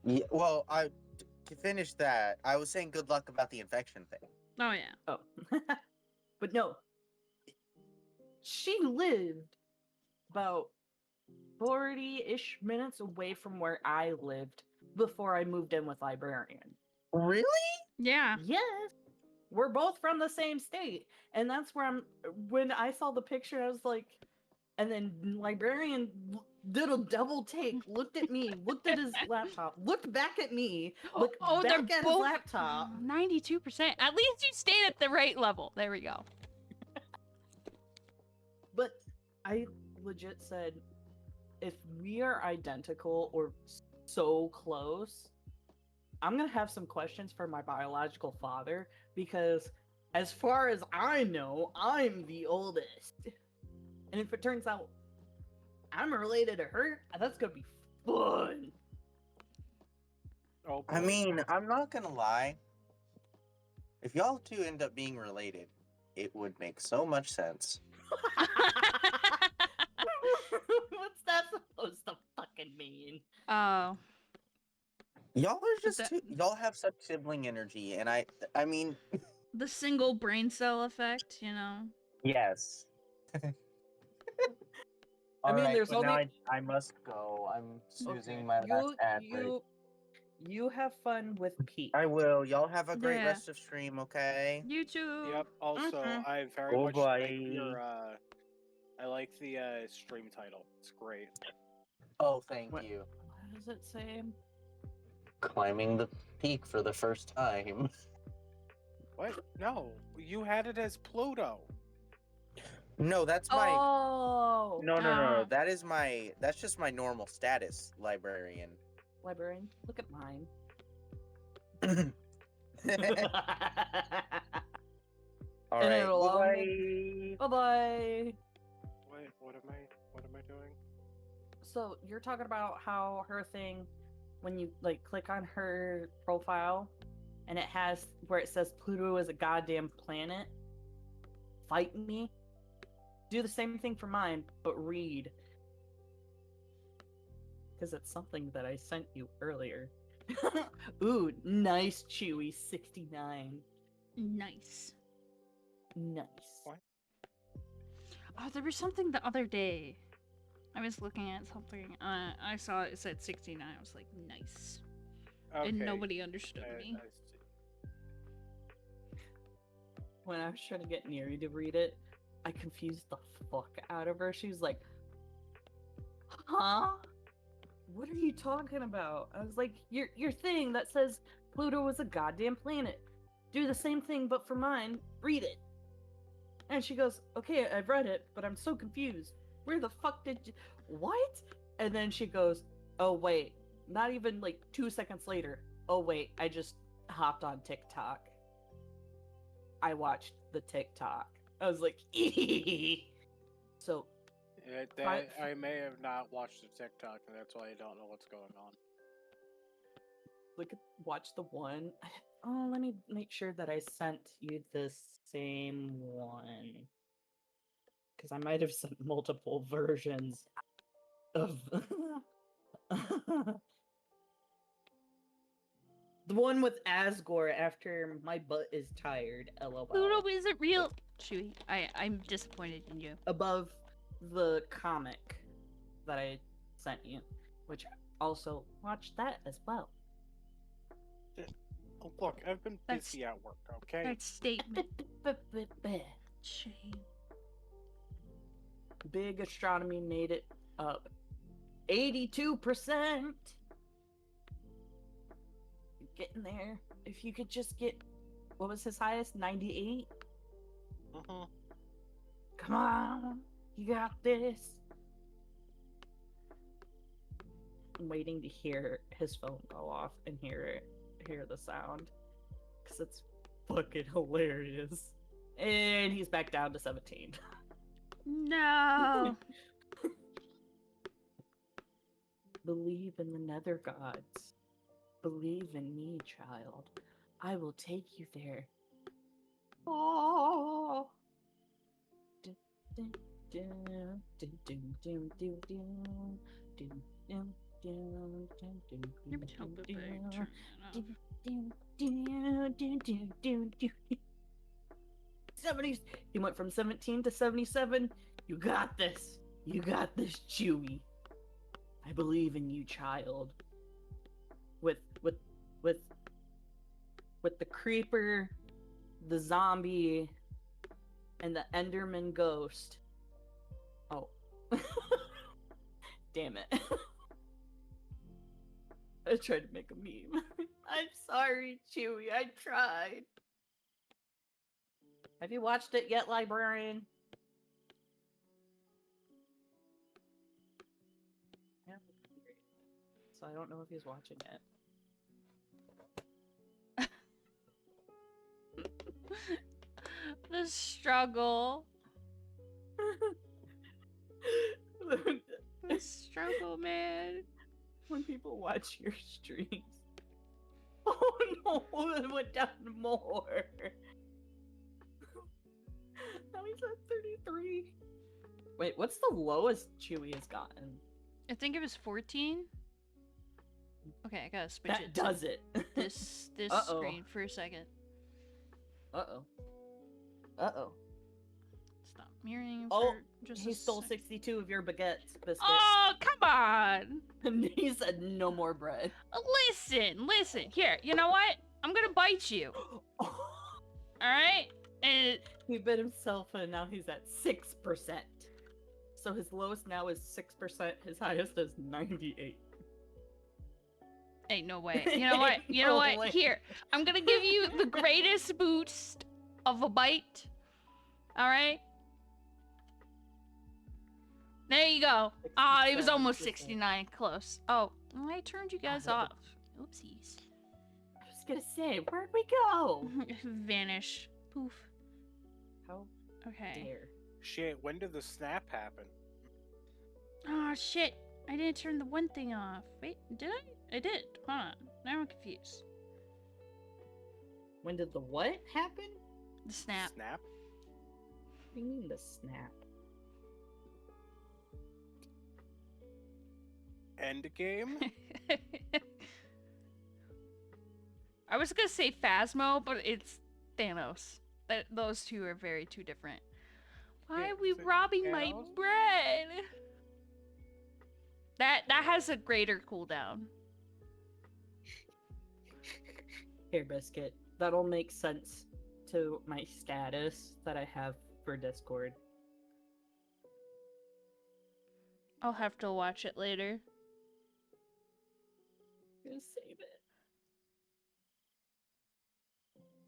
Yeah, well, to finish that, I was saying good luck about the infection thing. Oh yeah. Oh. But no. She lived about 40-ish minutes away from where I lived before I moved in with Librarian. Really? Yeah. Yes. We're both from the same state. And that's where when I saw the picture, I was like, and then Librarian did a double take, looked at me, looked at his laptop, looked back at me, looked back at his laptop. 92%. At least you stayed at the right level. There we go. But I legit said, if we are identical or so close, I'm gonna have some questions for my biological father because, as far as I know, I'm the oldest. And if it turns out I'm related to her, that's gonna be fun. Oh, I boy. mean, I'm not gonna lie. If y'all two end up being related, it would make so much sense. What's that supposed to fucking mean? Oh, Y'all are just that- too. Y'all have such sibling energy, and I mean, the single brain cell effect, you know. yes. I mean, Alright, there's but now only- I must go. I'm Okay, choosing my last ad break. you have fun with Pete. I will. Y'all have a great Yeah. rest of stream, okay? You too. Yep. Also, Mhm. I very much like your Goodbye. I like the stream title. It's great. Oh, thank What? you. What does it say? Climbing the peak for the first time. What? No, you had it as Pluto. No, that's my. Oh, No. That's just my normal status, librarian. librarian, look at mine. All And right. it'll all Bye. Bye bye. Wait, what am I doing? So you're talking about how her thing, when you like click on her profile, and it has where it says Pluto is a goddamn planet. Fight me. Do the same thing for mine, but read. Because it's something that I sent you earlier. Ooh, nice Chewy 69. Nice. Nice. What? Oh, there was something the other day. I was looking at something. I saw it said 69. I was like, nice. Okay. And nobody understood me. I see. When I was trying to get Neri to read it, I confused the fuck out of her. She was like, huh? What are you talking about? I was like, your thing that says Pluto was a goddamn planet. Do the same thing, but for mine. Read it. And she goes, okay, I've read it, but I'm so confused. Where the fuck did you... What? And then she goes, oh, wait. Not even like 2 seconds later. Oh, wait, I just hopped on TikTok. I watched the TikTok. I was like, so I may have not watched the TikTok, and that's why I don't know what's going on. watch the one. Oh, let me make sure that I sent you the same one. Because I might have sent multiple versions of the one with Asgore after my butt is tired, lol. Pluto isn't real. Chewy, I'm disappointed in you. Above the comic that I sent you, which also watch that as well. Oh, look, I've been That's- busy at work, okay? That statement. Shame. Big astronomy made it up 82%. Getting there. If you could just get, what was his highest? 98? Mm-hmm. Come on, you got this. I'm waiting to hear his phone go off and hear the sound, because it's fucking hilarious. And he's back down to 17. No. Believe in the nether gods. Believe in me, child. I will take you there. Oh. You're helping by turning it off. 70s. He went from 17 to 77. You got this. You got this, Chewy. I believe in you, child. With the creeper, the zombie, and the Enderman ghost. Oh. Damn it. I tried to make a meme. I'm sorry, Chewy. I tried. Have you watched it yet, Librarian? so I don't know if he's watching it. The struggle. The struggle, man. When people watch your streams. Oh no, it went down more. Now he's at 33. Wait, what's the lowest Chewy has gotten? I think it was 14. Okay, I gotta switch That it. does it. This Uh-oh. screen for a second. Uh-oh. Uh-oh. Stop mirroring. Oh, for just he a stole sec. 62 of your baguettes, Biscuit. Oh, come on. And he said no more bread. Listen. Here, you know what? I'm gonna bite you. Alright? And He bit himself and now he's at 6%. So his lowest now is 6%, his highest is 98. ain't no way. You know what? You know No what? way. Here, I'm gonna give you the greatest boost of a bite. Alright? There you go. Ah, it was almost 67%. 69. Close. Oh, I turned you guys off. Oopsies. I was gonna say, where'd we go? Vanish. Poof. How Okay. dare. Shit, when did the snap happen? Oh shit. I didn't turn the one thing off. Wait, did I? I did. Hold on. Now I'm confused. When did the what happen? The snap. Snap? What do you mean the snap? End game? I was gonna say Phasmo, but it's Thanos. Those two are two different. Why Yeah, are we is it robbing my Thanos? bread? That has a greater cooldown. Here, Biscuit. That'll make sense to my status that I have for Discord. I'll have to watch it later. I'm gonna save it.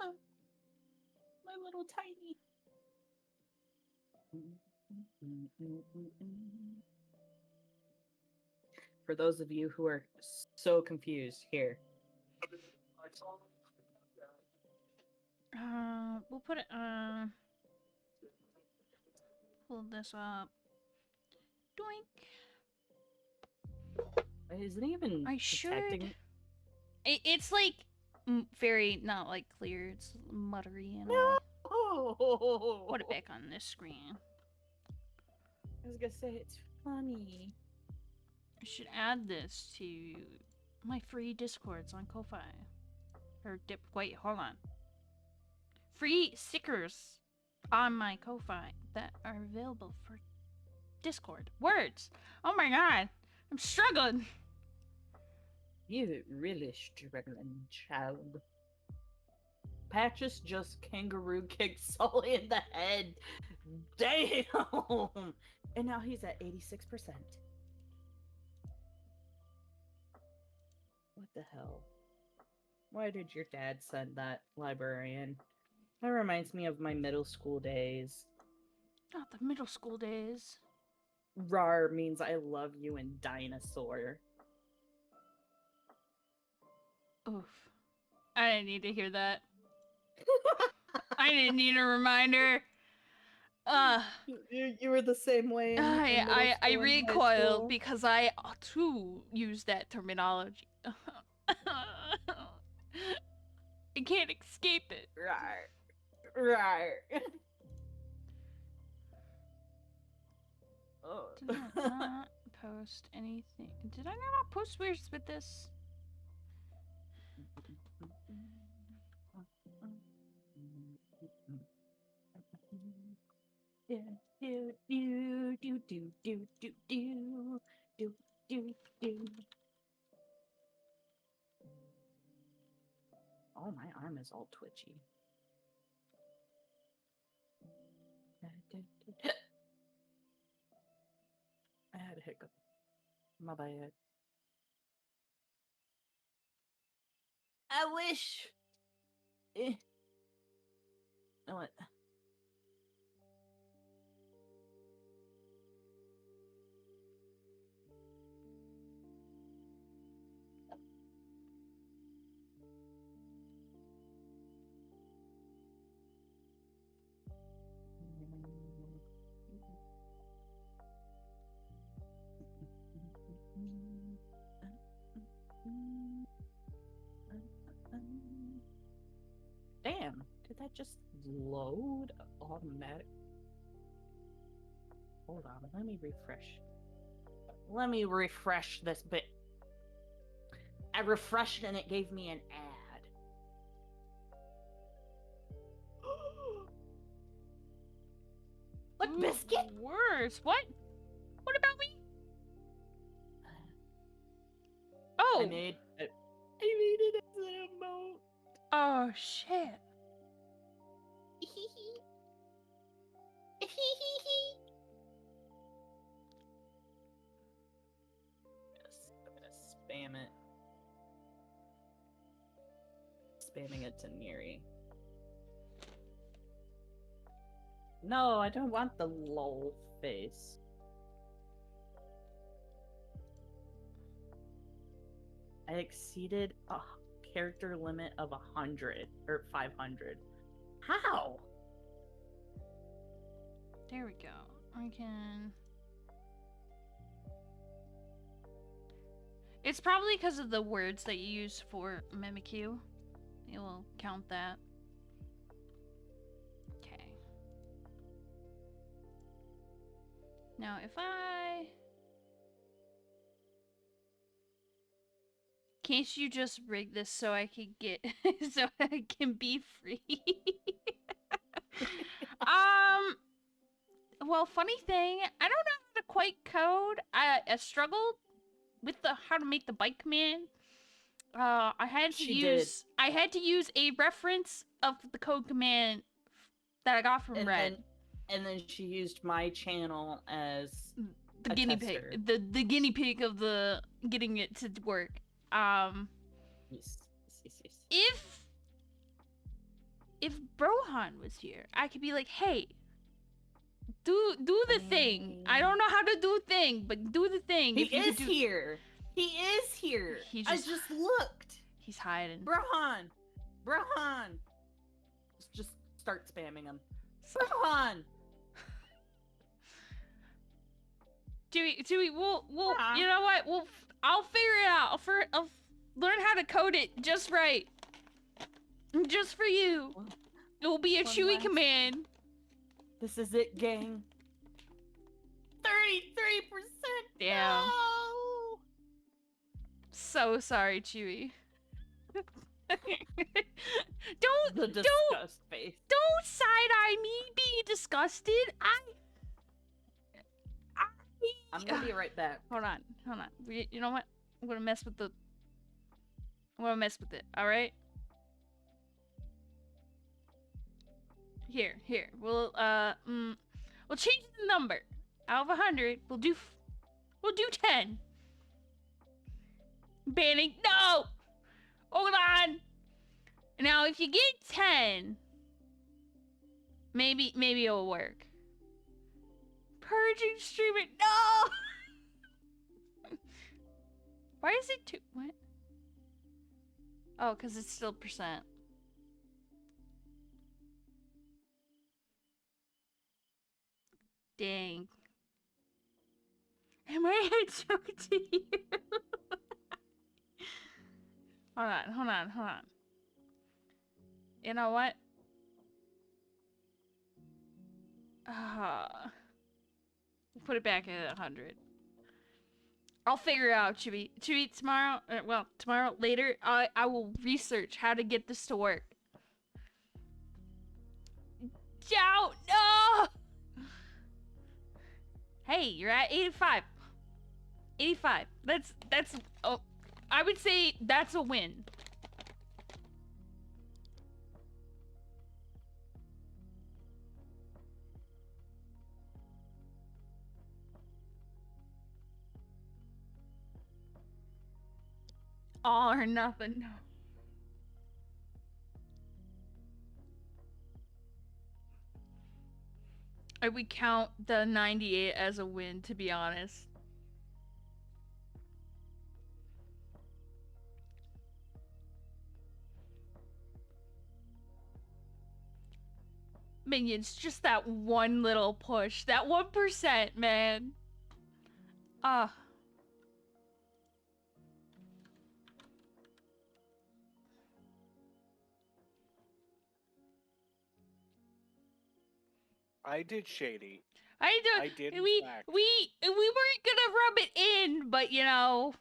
Oh, my little tiny. For those of you who are so confused, here. We'll put it. Pull this up. Doink. Isn't it even I should. detecting? It's like very not like clear. It's muddery and all. Oh, Put it back on this screen. I was gonna say it's funny. I should add this to my free discords on Ko-Fi. Or wait, hold on. Free stickers on my Ko-Fi that are available for Discord. Words! Oh my god! I'm struggling! You really struggling, child. Patches just kangaroo kicked Sully in the head. Damn! And now he's at 86%. What the hell? Why did your dad send that, Librarian? That reminds me of my middle school days. Not the middle school days. Rar means I love you in dinosaur. Oof. I didn't need to hear that. I didn't need a reminder. You were the same way. In middle I school and high recoil school. because I too use that terminology. I can't escape it. Rar. Oh. Did I not post anything? Did I not post weirds with this? Oh, my arm is all twitchy. I had a hiccup. My bad. I wish. What? Damn, did that just load automatic? Hold on, let me refresh. Let me refresh this bit. I refreshed and it gave me an ad. Look, Ooh, Biscuit! Worse. What? What about me? I Oh. made it as an emote. Oh shit. Yes, I'm gonna spam it. Spamming it to Neri. No, I don't want the lol face. I exceeded a character limit of 100 or 500. How? There we go. I can. It's probably because of the words that you use for Mimikyu. It will count that. Okay. Now, if I... Can't you just rig this so I can get... so I can be free? Well, funny thing, I don't know how to quite code. I struggled with how to make the bike command. I had to use a reference of the code command that I got from Red. And then she used my channel as The guinea pig. The guinea pig of the getting it to work. Yes. If Brohan was here, I could be like, hey, do the thing. I don't know how to do thing, but do the thing. He is here. He is here. I just looked. He's hiding. Brohan. Just start spamming him. Brohan. Chewy, we'll you know what? I'll figure it out. I'll learn how to code it just right. Just for you. It will be a Chewy command. This is it, gang. 33%. Damn. No! So sorry, Chewy. The disgust face. Don't side-eye me being disgusted. I'm gonna be right back. Hold on. You know what? I'm gonna mess with it. All right. Here. We'll change the number. Out of 100, we'll do 10. Banning. No. Hold on. Now, if you get 10, maybe it'll work. Purging streaming. No. Why is it 2? What? Oh, because it's still percent. Dang. Am I a joke to you? Hold on. You know what? Put it back at 100. I'll figure it out, Chibi. Tomorrow, later, I will research how to get this to work. Ciao! No! Hey, you're at 85. 85. That's oh, I would say that's a win. All or nothing. No. I would count the 98 as a win, to be honest. Minions, just that one little push. That 1%, man. I did shady. I I did, in we fact. we weren't gonna rub it in, but you know.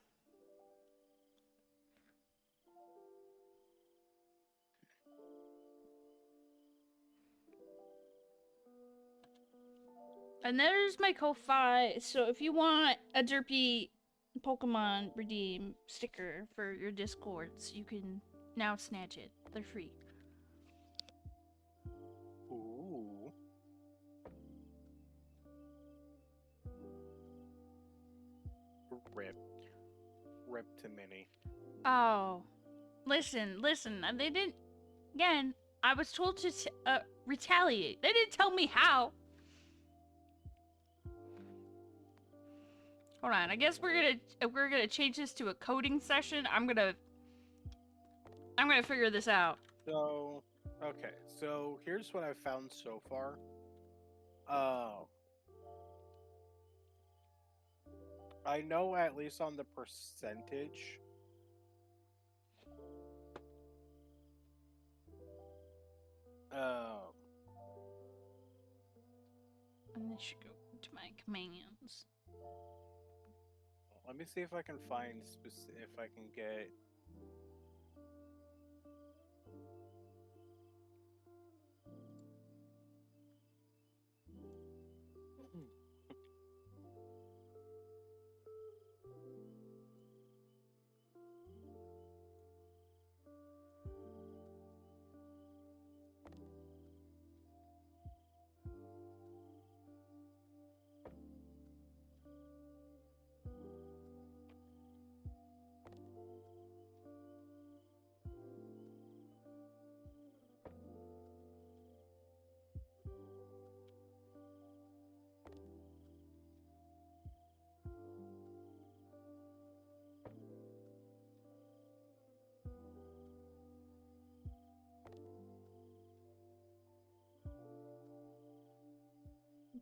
And there's my Ko-Fi. So if you want a derpy Pokemon redeem sticker for your Discords, you can now snatch it. They're free. Ooh. Rip. Rip to Mini. Oh, listen. They didn't. Again, I was told to retaliate. They didn't tell me how. Hold on. I guess we're gonna change this to a coding session. I'm gonna figure this out. So, okay. So here's what I've found so far. Uh, I know at least on the percentage. Um, And this should go to my commands. let me see if I can find if I can get.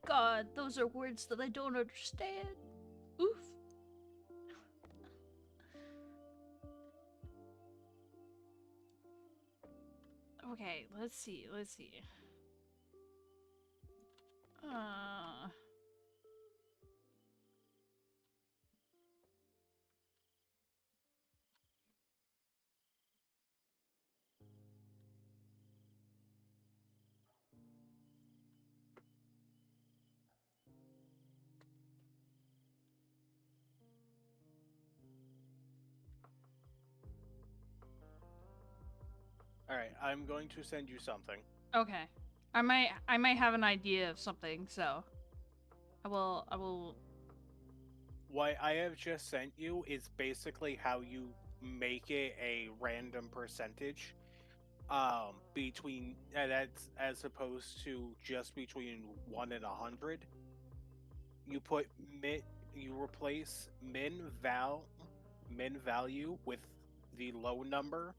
God, those are words that I don't understand. Oof. Okay, let's see. Uh... All right, I'm going to send you something. Okay. I might have an idea of something, so I will What I have just sent you is basically how you make it a random percentage. Between that's as opposed to just between 1 and 100. You put you replace min value with the low number,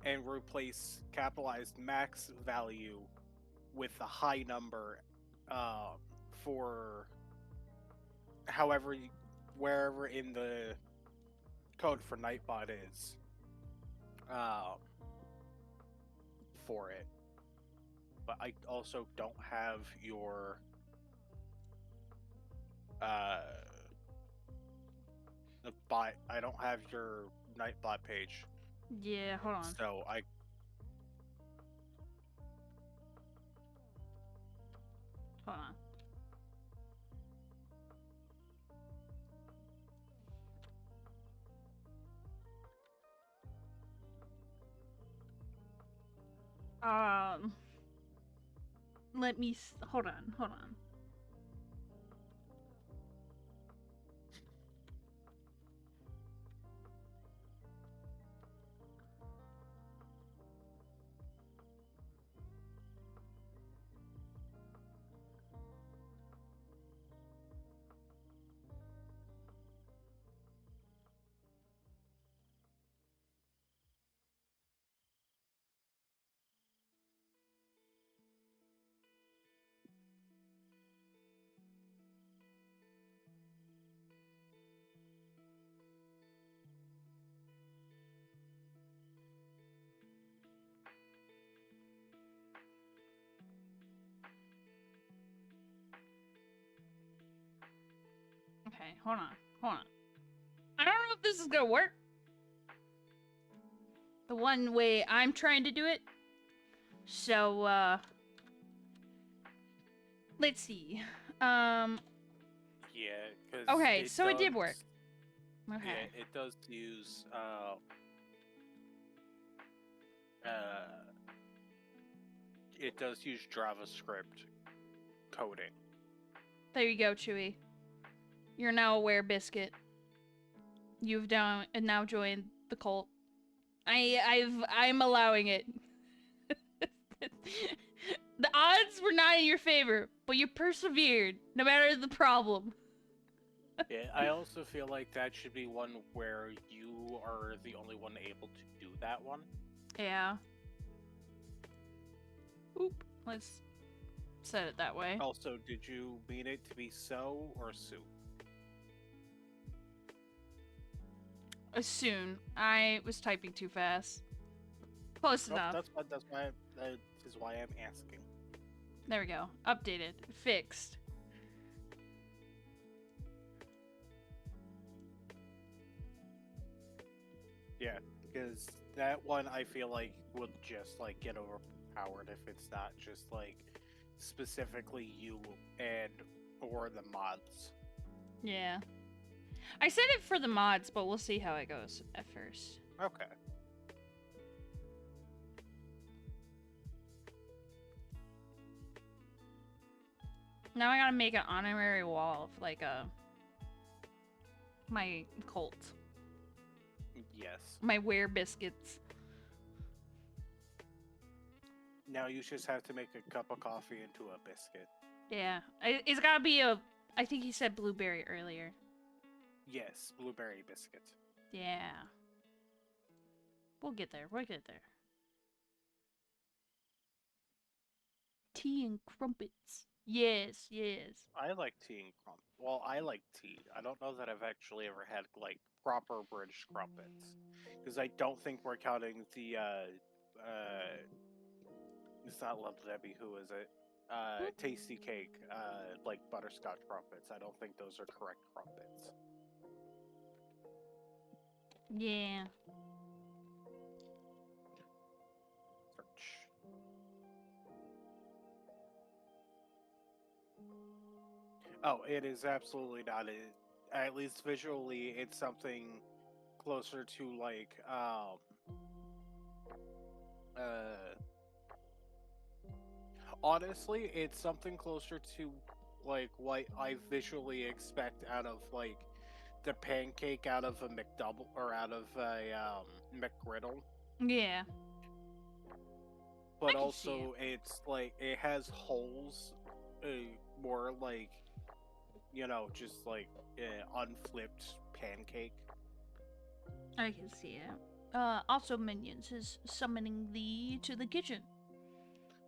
and replace capitalized max value with the high number, for however wherever in the code for Nightbot is, um, for it. But I also don't have your the bot. I don't have your Nightbot page. Yeah, hold on. So Hold on. Let me hold on. Okay, hold on. I don't know if this is gonna work. The one way I'm trying to do it. So, let's see. Yeah, because Okay, so it did work. Okay. Yeah, it does use it does use JavaScript coding. There you go, Chewy. You're now aware, Biscuit. You've now joined the cult. I'm allowing it. The odds were not in your favor, but you persevered, no matter the problem. Yeah, I also feel like that should be one where you are the only one able to do that one. Yeah. Oop. Let's set it that way. Also, did you mean it to be so or soup? Soon. I was typing too fast. Close Nope, enough. that is why I'm asking. There we go. Updated. Fixed. Yeah, because that one I feel like would just like get overpowered if it's not just like specifically you and or the mods. Yeah. I said it for the mods, but we'll see how it goes at first. Okay. Now I gotta make an honorary wall of like my cult. Yes. My Were Biscuits. Now you just have to make a cup of coffee into a biscuit. Yeah. It's gotta be I think he said blueberry earlier. Yes, blueberry biscuit. Yeah. We'll get there. Tea and crumpets. Yes. I like tea and crumpet. Well, I like tea. I don't know that I've actually ever had like proper British crumpets, because I don't think we're counting the it's not Love Debbie. Who is it? Tasty cake. Like butterscotch crumpets. I don't think those are correct crumpets. Yeah. Search. Oh, it is absolutely not. At least visually, it's something closer to like honestly, it's something closer to like what I visually expect out of like the pancake out of a McDouble or out of a McGriddle. Yeah. But can see also, it's like it has holes, more like, you know, just like unflipped pancake. I can see it. Also Minions is summoning thee to the kitchen.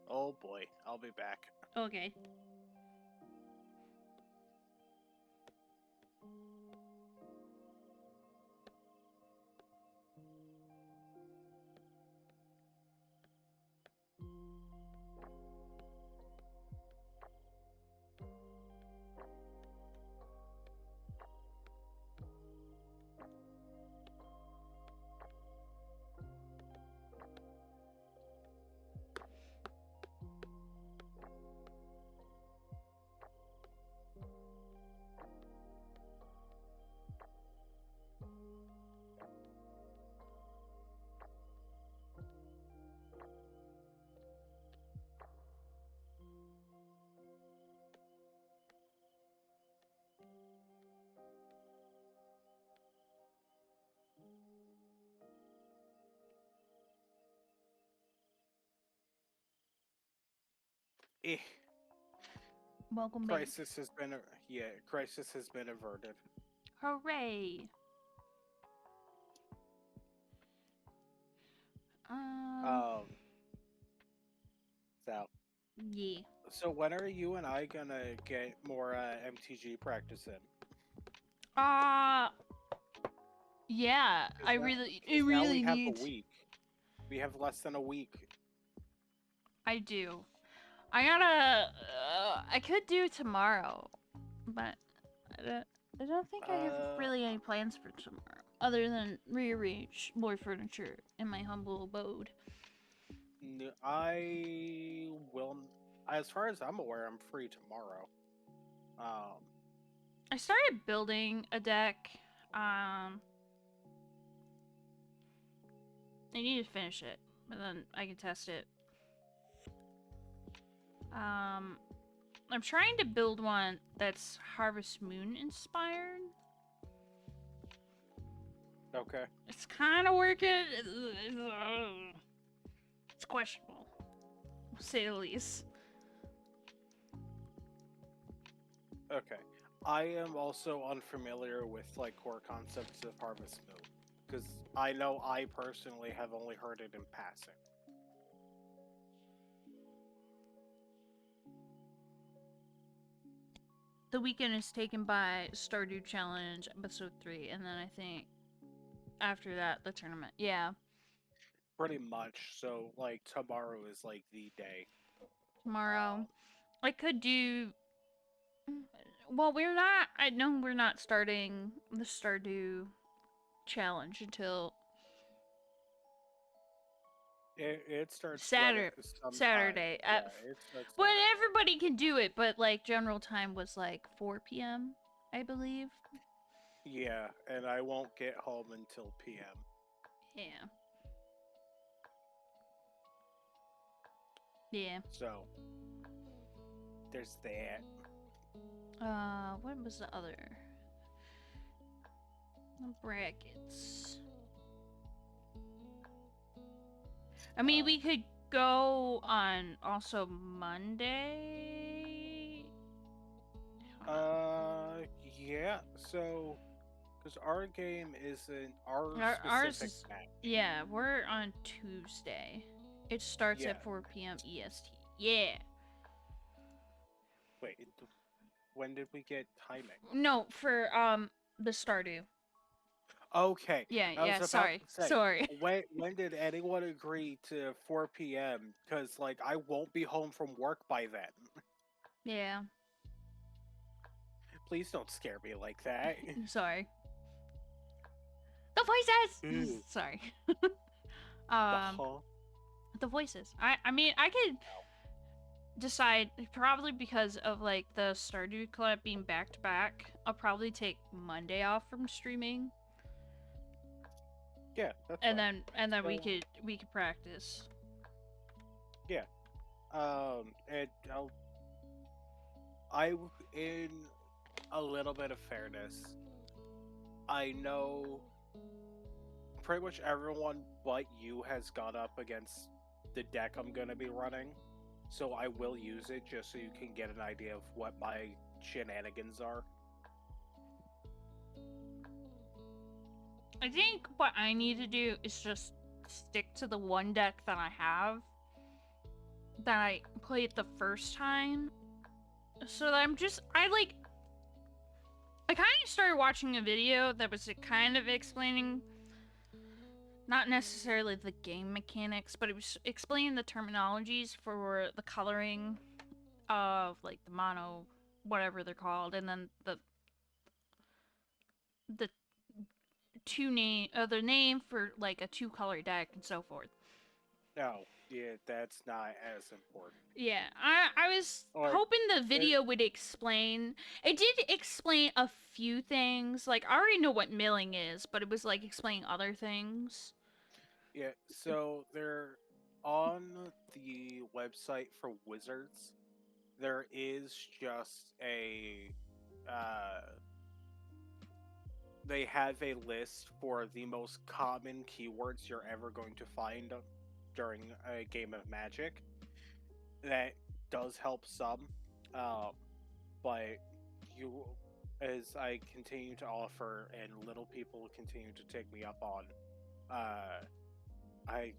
Oh boy, I'll be back. Okay. Eh, Welcome back. crisis has been averted. Hooray. So Yeah. so when are you and I gonna get more MTG practice in? Yeah, I now- really, 'Cause it now really we have needs. a week. We have less than a week. I do. I gotta. I could do tomorrow, but I don't think I have really any plans for tomorrow, other than rearrange more furniture in my humble abode. I will. As far as I'm aware, I'm free tomorrow. I started building a deck. I need to finish it, but then I can test it. I'm trying to build one that's Harvest Moon inspired. Okay. It's kind of working. It's questionable, to say the least. Okay. I am also unfamiliar with like core concepts of Harvest Moon because I know I personally have only heard it in passing. The weekend is taken by Stardew Challenge episode 3, and then I think after that the tournament. Yeah. Pretty much. So like tomorrow is like the day. Tomorrow. I could do. Well, we're not. I know we're not starting the Stardew Challenge until It starts Saturday. sometime. Saturday. Yeah, it starts But Saturday. everybody can do it. But like general time was like 4 p.m. I believe. Yeah, and I won't get home until PM. Yeah. Yeah. So there's that. What was the other? The brackets. I mean, we could go on also Monday. Yeah. So, because our game isn't our Ours specific is, match. yeah, we're on Tuesday. It starts Yeah. at 4 p.m. EST. Yeah. Wait, when did we get timing? No, for the Stardew. Okay. Yeah, I was yeah. about Sorry, to say, sorry. when did anyone agree to 4 p.m.? Because like I won't be home from work by then. Yeah. Please don't scare me like that. Sorry. The voices. Ew. Sorry. Huh? The voices. I mean, I could decide probably because of like the Stardew Club being back to back. I'll probably take Monday off from streaming. Yeah, that's And fine. then we So- could practice. Yeah. And in a little bit of fairness, I know pretty much everyone but you has gone up against the deck I'm gonna be running, so I will use it just so you can get an idea of what my shenanigans are. I think what I need to do is just stick to the one deck that I have that I played the first time. So that I kind of started watching a video that was kind of explaining not necessarily the game mechanics, but it was explaining the terminologies for the coloring of like the mono whatever they're called, and then the the name for like a 2-color deck and so forth. No, yeah, that's not as important. Yeah, I was Or- hoping the video would explain. It did explain a few things. Like, I already know what milling is, but it was like explaining other things. Yeah, so they're on the website for Wizards. There is just a they have a list for the most common keywords you're ever going to find during a game of Magic. That does help some, but as I continue to offer and little people continue to take me up on, I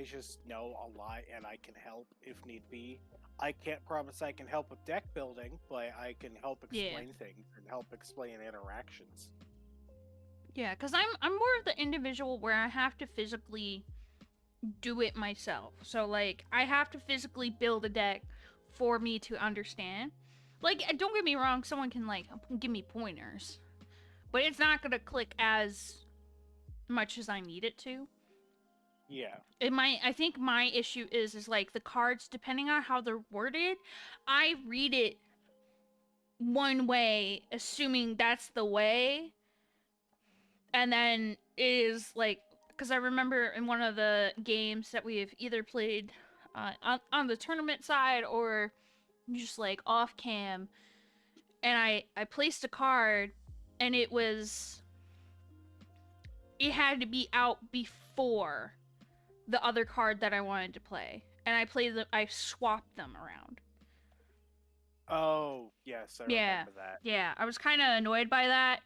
just know a lot and I can help if need be. I can't promise I can help with deck building, but I can help explain things and help explain interactions. Yeah, because I'm more of the individual where I have to physically do it myself. So, like, I have to physically build a deck for me to understand. Like, don't get me wrong, someone can, like, give me pointers. but it's not gonna click as much as I need it to. Yeah. I think my issue is like the cards, depending on how they're worded, I read it one way, assuming that's the way, and then it is like, because I remember in one of the games that we have either played on the tournament side or just like off cam, and I placed a card, and it had to be out before the other card that I wanted to play, and I swapped them around. Oh, yes, I remember that. Yeah, I was kind of annoyed by that,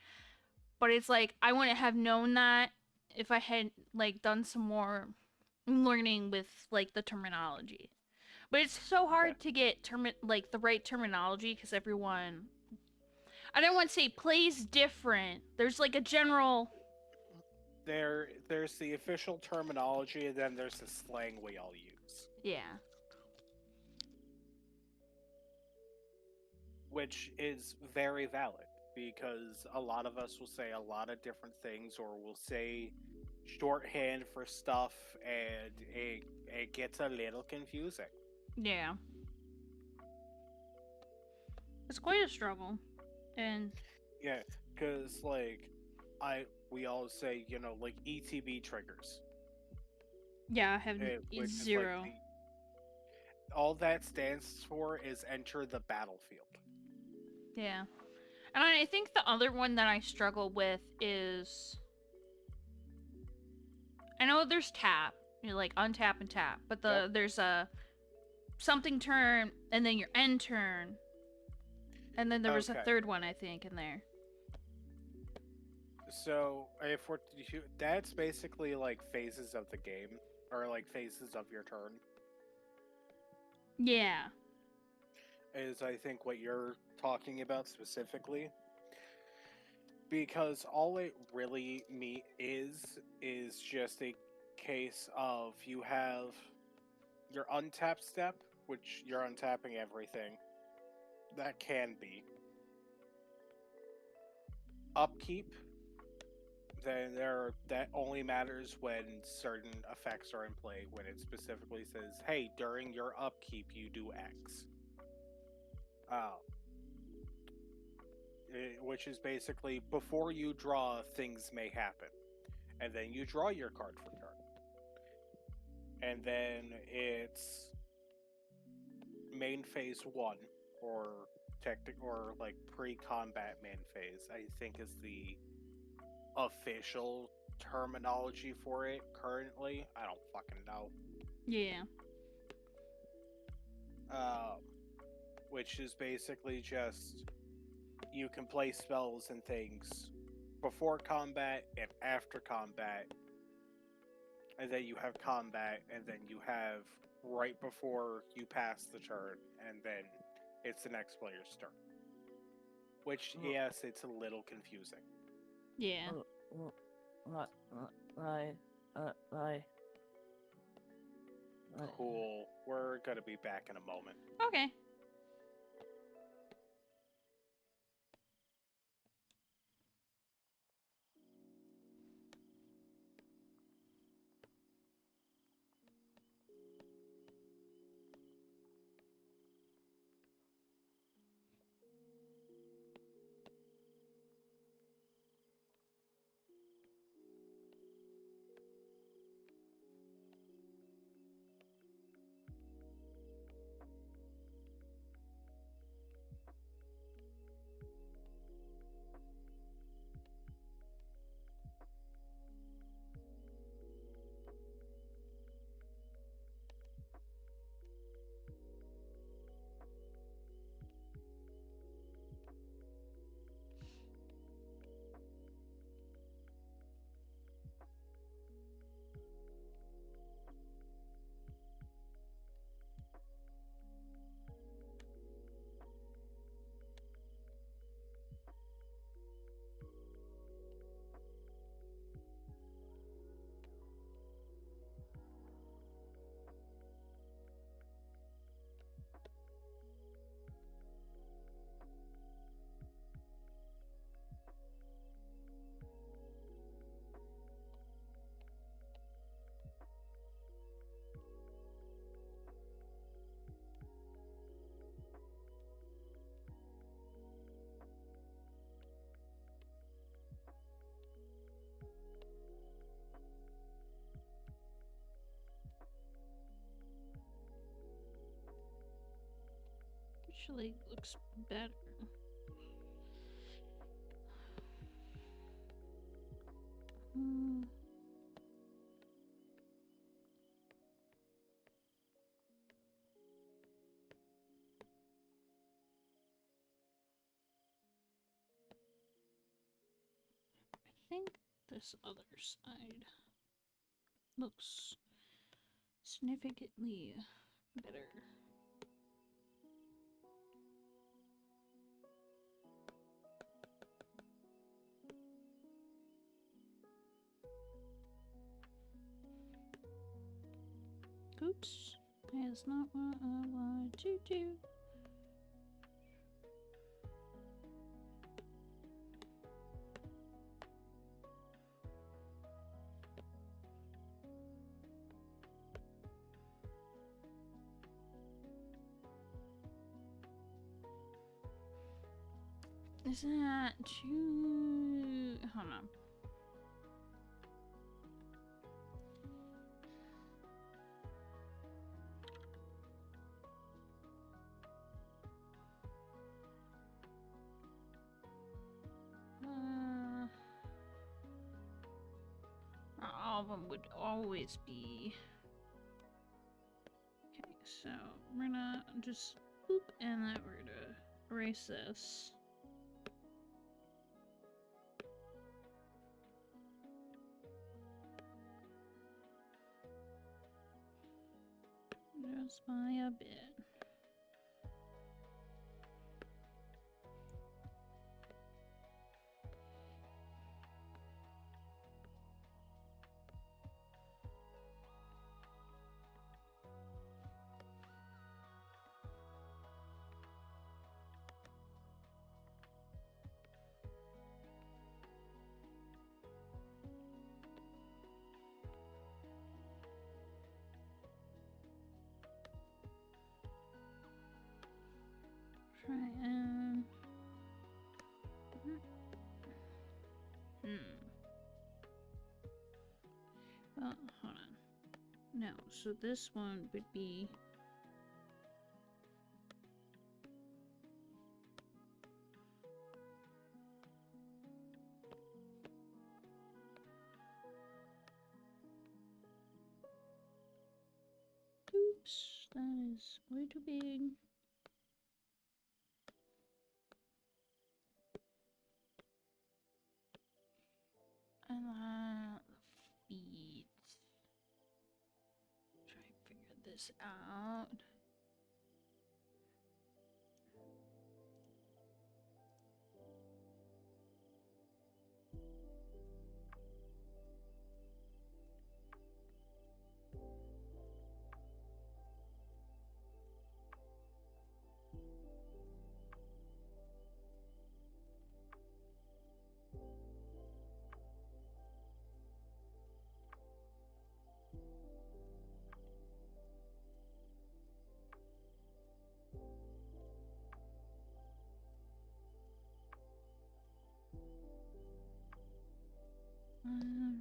but it's like I wouldn't have known that if I had like done some more learning with like the terminology. But it's so hard to get like the right terminology because everyone, I don't want to say plays different. There's like a general. There's the official terminology, and then there's the slang we all use. Yeah. Which is very valid, because a lot of us will say a lot of different things, or will say shorthand for stuff, and it gets a little confusing. Yeah. It's quite a struggle. And Yeah, because like we all say, you know, like ETB triggers. yeah, I have Which zero. is like all that stands for is enter the battlefield. Yeah. And I think the other one that I struggle with is, I know there's tap, you like untap and tap, but there's a something turn and then your end turn, and then there was a third one I think in there. So that's basically like phases of the game, or like phases of your turn. Yeah. Is I think what you're talking about specifically, because all it really is just a case of you have your untap step, which you're untapping everything. That can be upkeep. Then that only matters when certain effects are in play, when it specifically says, hey, during your upkeep you do X. Which is basically before you draw, things may happen. And then you draw your card for turn. And then it's main phase 1, or like pre-combat main phase, I think is the official terminology for it currently. I don't fucking know. Yeah. Which is basically just you can play spells and things before combat and after combat, and then you have combat, and then you have right before you pass the turn, and then it's the next player's turn. Which, yes, it's a little confusing. Yeah. Cool. We're gonna be back in a moment. Okay. actually looks better. Hmm. I think this other side looks significantly better. Oops, that's not what I wanted to do. Is that too... Hold on. Not all of them would always be... Okay, so we're gonna just boop, and then we're gonna erase this. Just by a bit. Try and... Well, hold on. No, so this one would be... Oops, that is way too big. And the feet. Try and figure this out. Um,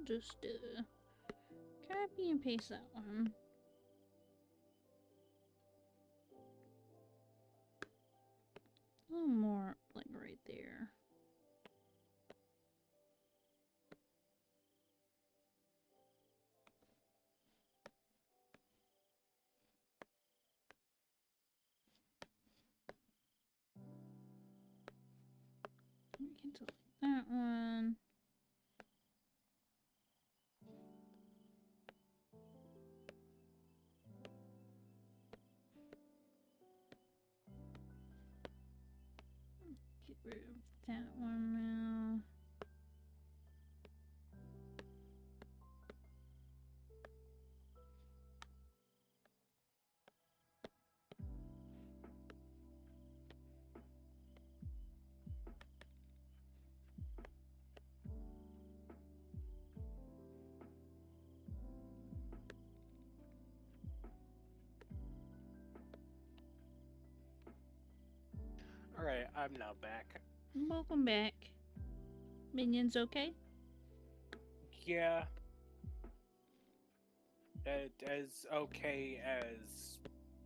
just copy and paste that one. A little more like right there. We can delete that one. Remove that one now. Alright, I'm now back. Welcome back. Minions okay? Yeah. As okay as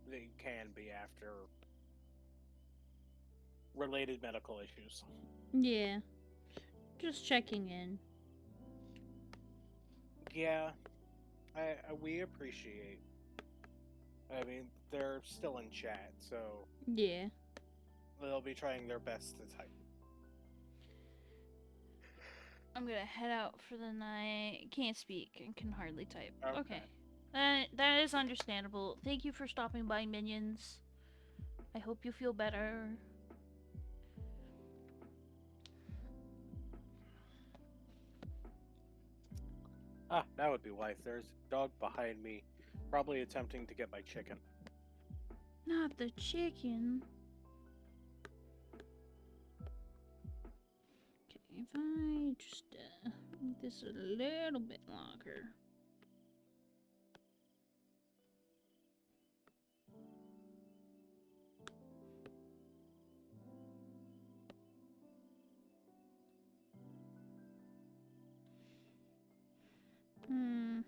they can be after related medical issues. Yeah. Just checking in. Yeah, we appreciate. I mean, they're still in chat, so Yeah. they'll be trying their best to type. I'm gonna head out for the night. Can't speak and can hardly type. Okay. Okay. That is understandable. Thank you for stopping by, Minions. I hope you feel better. Ah, that would be why. There's a dog behind me, probably attempting to get my chicken. Not the chicken. Okay, if I just make this a little bit longer. Hmm.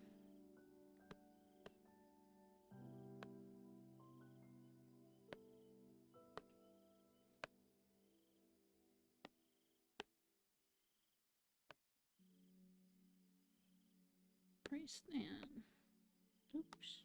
Price then. Oops.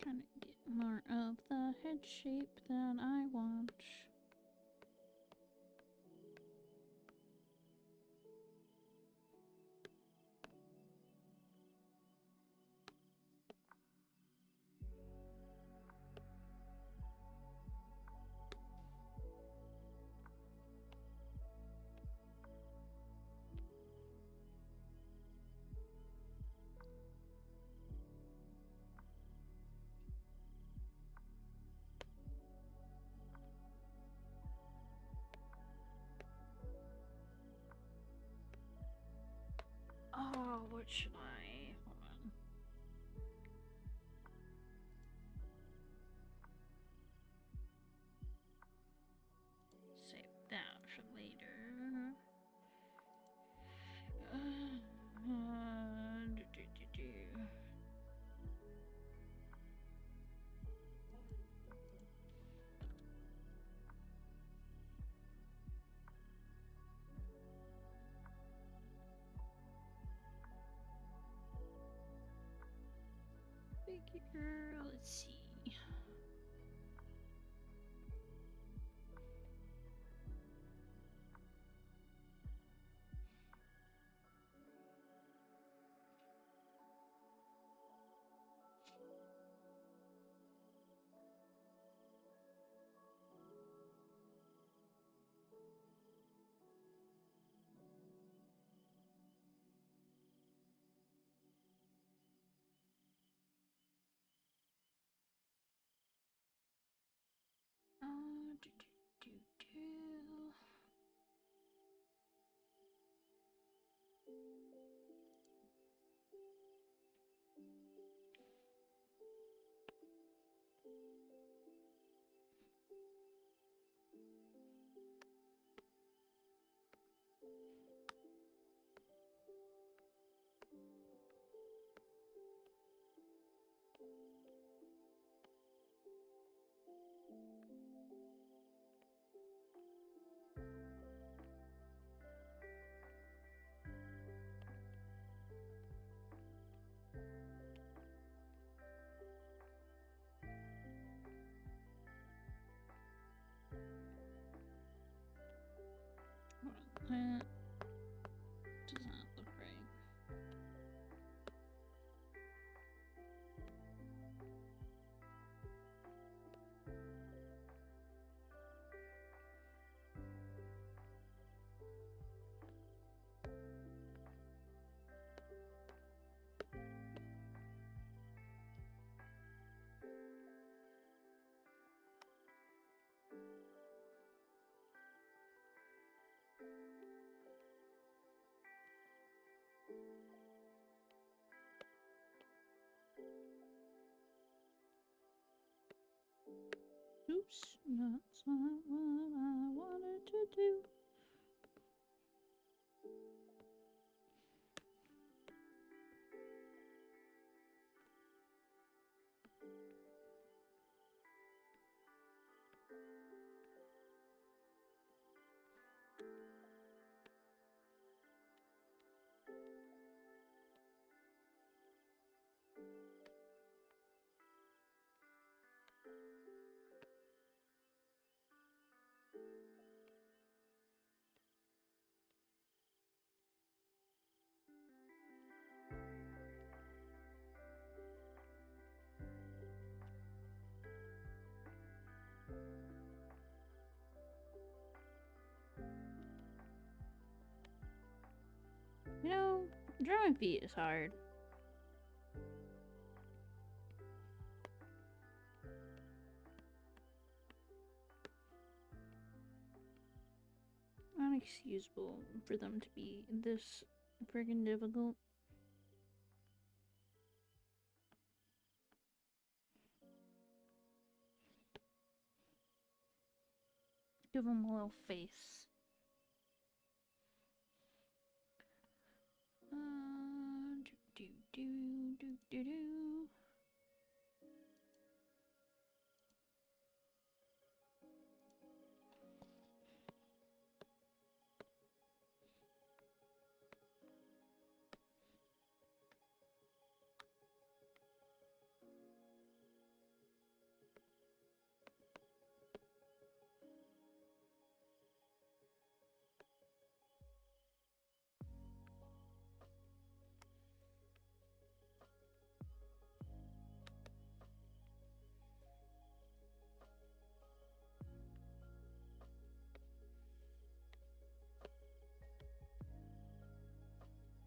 Trying to get more of the head shape that I want. Oh, what should I? Hold on. Save that for later. Do. Figure, let's see. That does not look right. Oops, that's not what I wanted to do. You know, drawing feet is hard. Unexcusable for them to be this friggin' difficult. Give them a little face. Do do do do do do.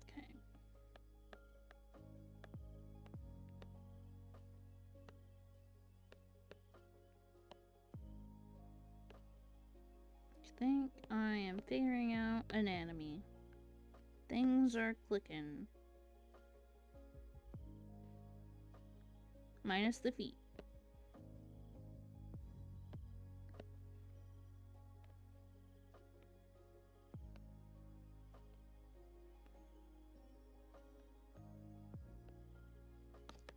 Okay. I think I am figuring out anatomy. Things are clicking. Minus the feet.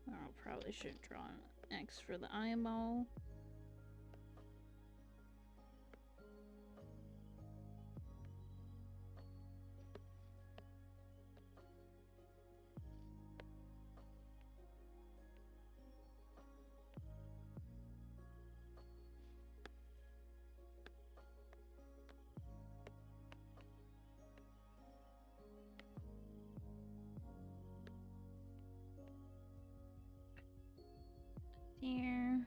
I probably should draw an X for the eyeball. Here.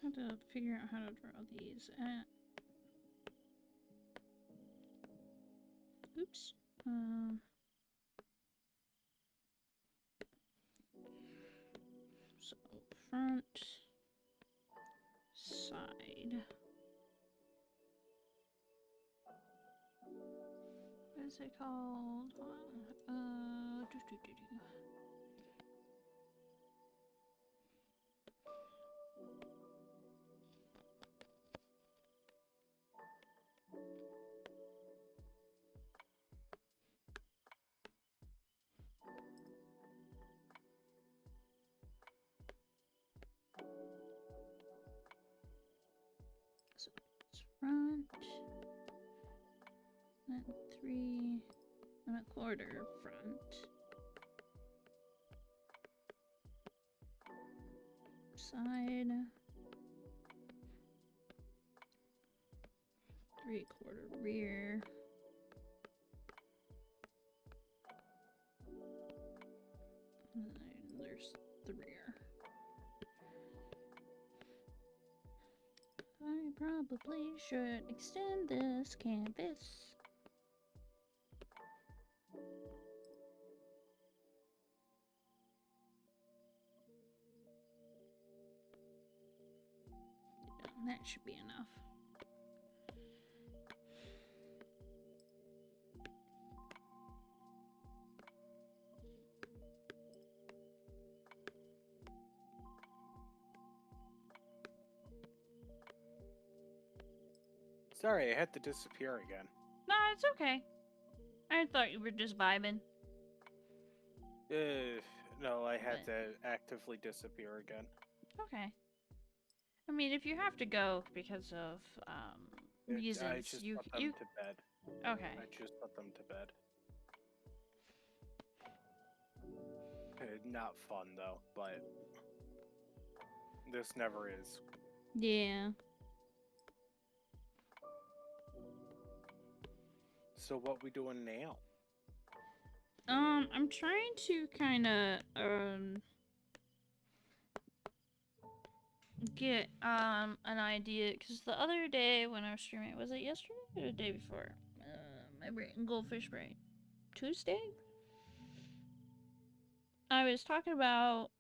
I have to figure out how to draw these at. Oops. So front, side. What is it called? Hold on. front. And 3 1/4 front. Side. 3/4 rear. And there's the rear. I probably should extend this canvas. That should be enough. Sorry, I had to disappear again. Nah, it's okay. I thought you were just vibing. No, I had to actively disappear again. Okay. I mean, if you have to go because of reasons, I just you put them to bed. okay. I just put them to bed. Not fun though, but this never is. Yeah. So what we doing now? I'm trying to kind of get an idea, because the other day when I was streaming, was it yesterday or the day before? My brain, goldfish brain. Tuesday? I was talking about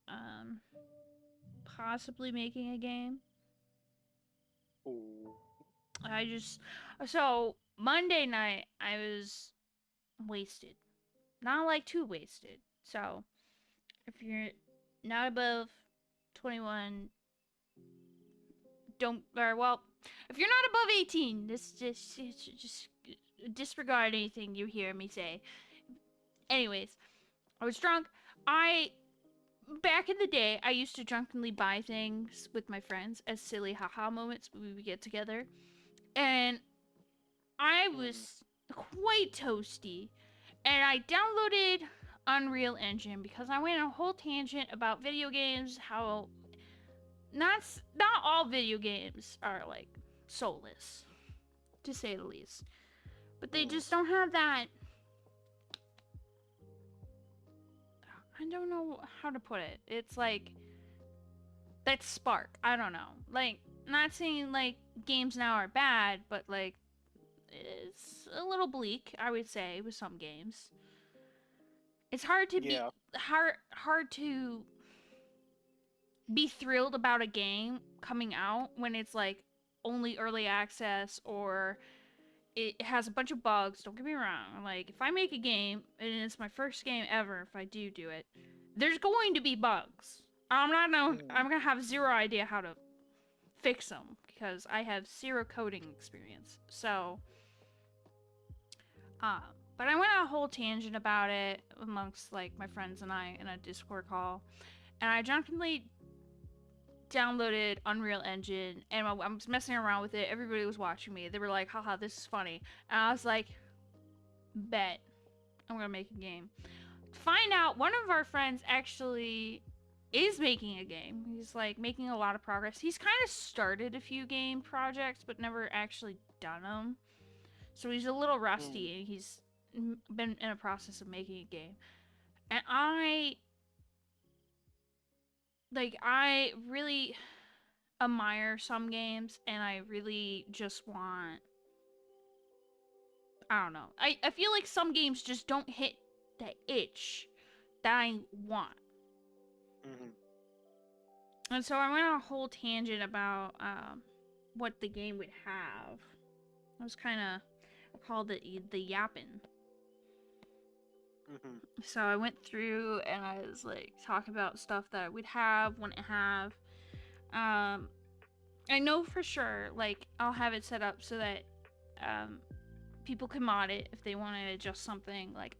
possibly making a game. Ooh. So Monday night I was wasted. Not like too wasted. So if you're not above 21, don't, or well, if you're not above 18, just disregard anything you hear me say. Anyways, I was drunk. Back in the day, I used to drunkenly buy things with my friends as silly haha moments when we would get together. And I was quite toasty. And I downloaded Unreal Engine because I went on a whole tangent about video games, how not all video games are like soulless, to say the least. But they just don't have that, I don't know how to put it. It's like that spark. I don't know. Like, not saying like games now are bad, but like it's a little bleak, I would say, with some games. It's hard to be hard to be thrilled about a game coming out when it's like only early access, or it has a bunch of bugs. Don't get me wrong. Like, if I make a game and it's my first game ever, if I do it, there's going to be bugs. I'm gonna have zero idea how to fix them because I have zero coding experience. So, but I went on a whole tangent about it amongst like my friends and I in a Discord call, and I drunkenly downloaded Unreal Engine, and I was messing around with it. Everybody was watching me. They were like, haha, this is funny. And I was like, bet. I'm gonna make a game. Find out one of our friends actually is making a game. He's like making a lot of progress. He's kind of started a few game projects, but never actually done them. So he's a little rusty, and he's been in a process of making a game. And I really admire some games, and I really just want, I don't know. I feel like some games just don't hit the itch that I want. And so I went on a whole tangent about what the game would have. I was kind of, I called it the yapping. So I went through and I was like talking about stuff that I would have, wouldn't have. I know for sure, like, I'll have it set up so that people can mod it if they want to adjust something. Like,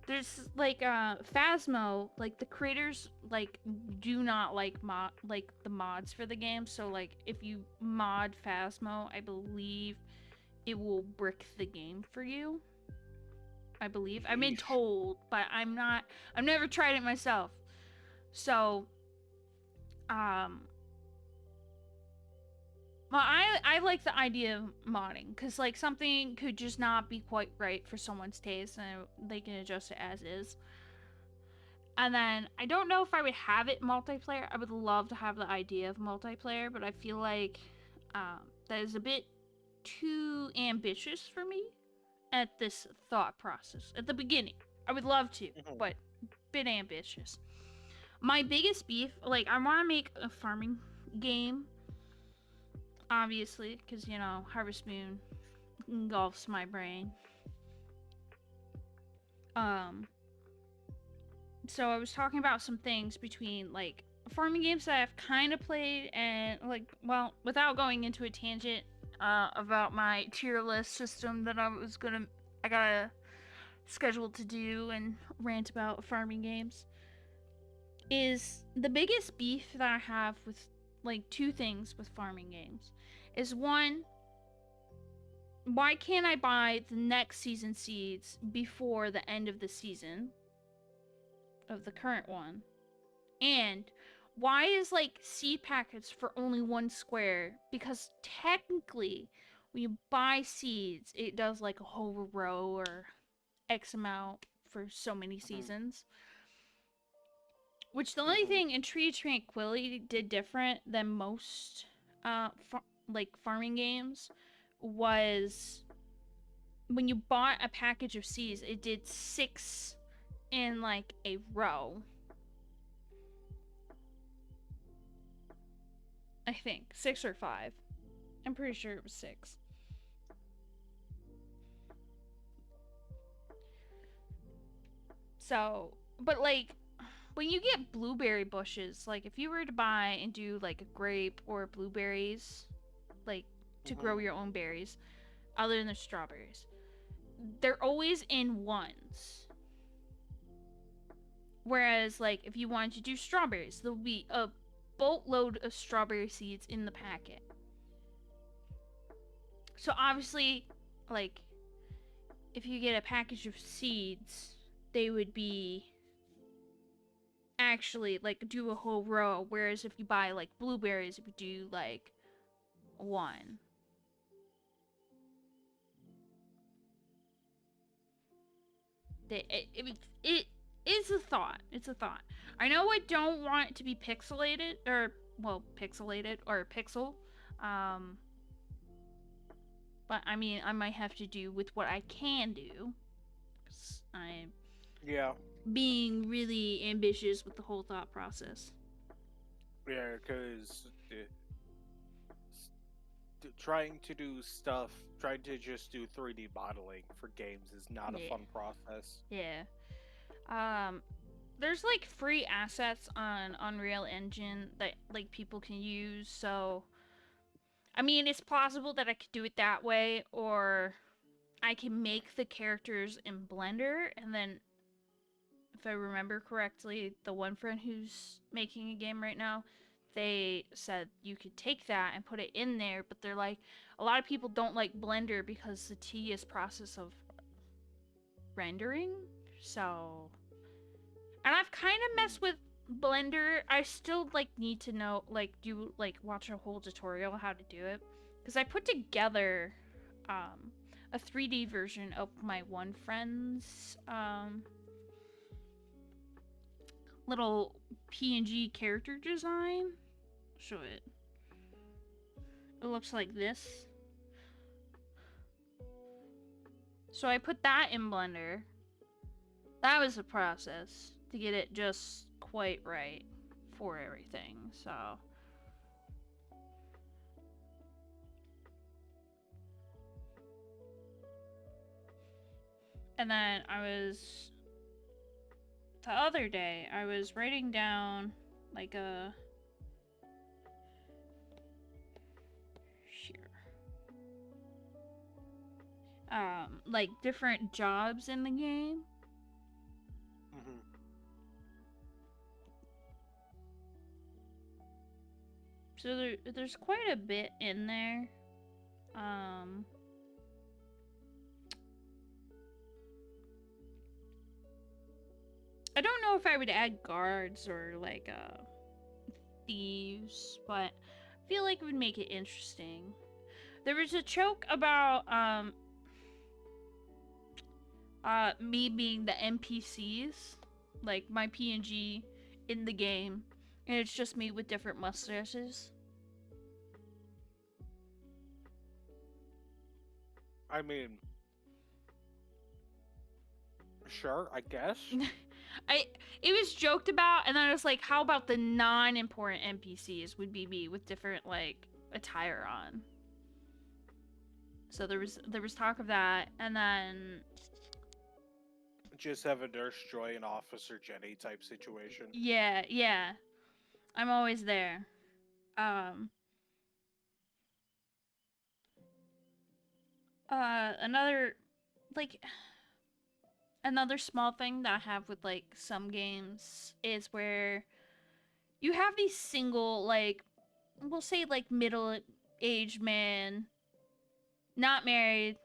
there's like Phasmo, like the creators like do not like the mods for the game. So like if you mod Phasmo, I believe it will brick the game for you. I believe. I've been told, but I've never tried it myself. So well, I like the idea of modding, because like something could just not be quite right for someone's taste, and they can adjust it as is. And then I don't know if I would have it multiplayer. I would love to have the idea of multiplayer, but I feel like that is a bit too ambitious for me at this thought process at the beginning. I would love to, but a bit ambitious. My biggest beef, like, I want to make a farming game, obviously, because, you know, Harvest Moon engulfs my brain. So I was talking about some things between, like, farming games that I've kind of played, and, like, well, without going into a tangent about my tier list system that I got a scheduled to do and rant about farming games, is the biggest beef that I have with, like, two things with farming games is, one, why can't I buy the next season seeds before the end of the season of the current one? And why is, like, seed packets for only 1 square? Because technically when you buy seeds, it does like a whole row or X amount for so many seasons. Which the only thing in Tree Tranquility did different than most farming games was when you bought a package of seeds, it did 6 in like a row. I think 6 or 5. I'm pretty sure it was 6. So, but like, when you get blueberry bushes, like if you were to buy and do like a grape or blueberries, like to grow your own berries, other than the strawberries, they're always in ones. Whereas, like, if you wanted to do strawberries, there'll be a boatload of strawberry seeds in the packet. So obviously, like, if you get a package of seeds, they would be actually, like, do a whole row. Whereas if you buy, like, blueberries, it would do, like, 1. It is a thought. It's a thought. I know I don't want it to be pixelated, or, well, pixelated, or pixel. But, I mean, I might have to do with what I can do. 'Cause I'm being really ambitious with the whole thought process. Yeah, because trying to just do 3D modeling for games is not a fun process. Yeah. There's like free assets on Unreal Engine that like people can use, so I mean, it's possible that I could do it that way, or I can make the characters in Blender, and then if I remember correctly, the one friend who's making a game right now, they said you could take that and put it in there, but they're like, a lot of people don't like Blender because the tedious process of rendering. So, and I've kind of messed with Blender. I still like need to know, like, watch a whole tutorial how to do it, because I put together a 3D version of my one friend's little PNG character design. Show it. It looks like this. So I put that in Blender. That was a process to get it just quite right for everything. So and then the other day I was writing down like a like different jobs in the game, Mhm. So there's quite a bit in there. I don't know if I would add guards or like thieves, but I feel like it would make it interesting. There was a joke about me being the NPCs, like my PNG in the game, and it's just me with different mustaches. I mean, sure, I guess. It was joked about, and then I was like, how about the non-important NPCs would be me with different like attire on. So there was talk of that, and then Just have a Nurse Joy and Officer Jenny type situation. yeah, I'm always there. Another like another small thing that I have with like some games is where you have these single, like, we'll say like middle-aged man, not married,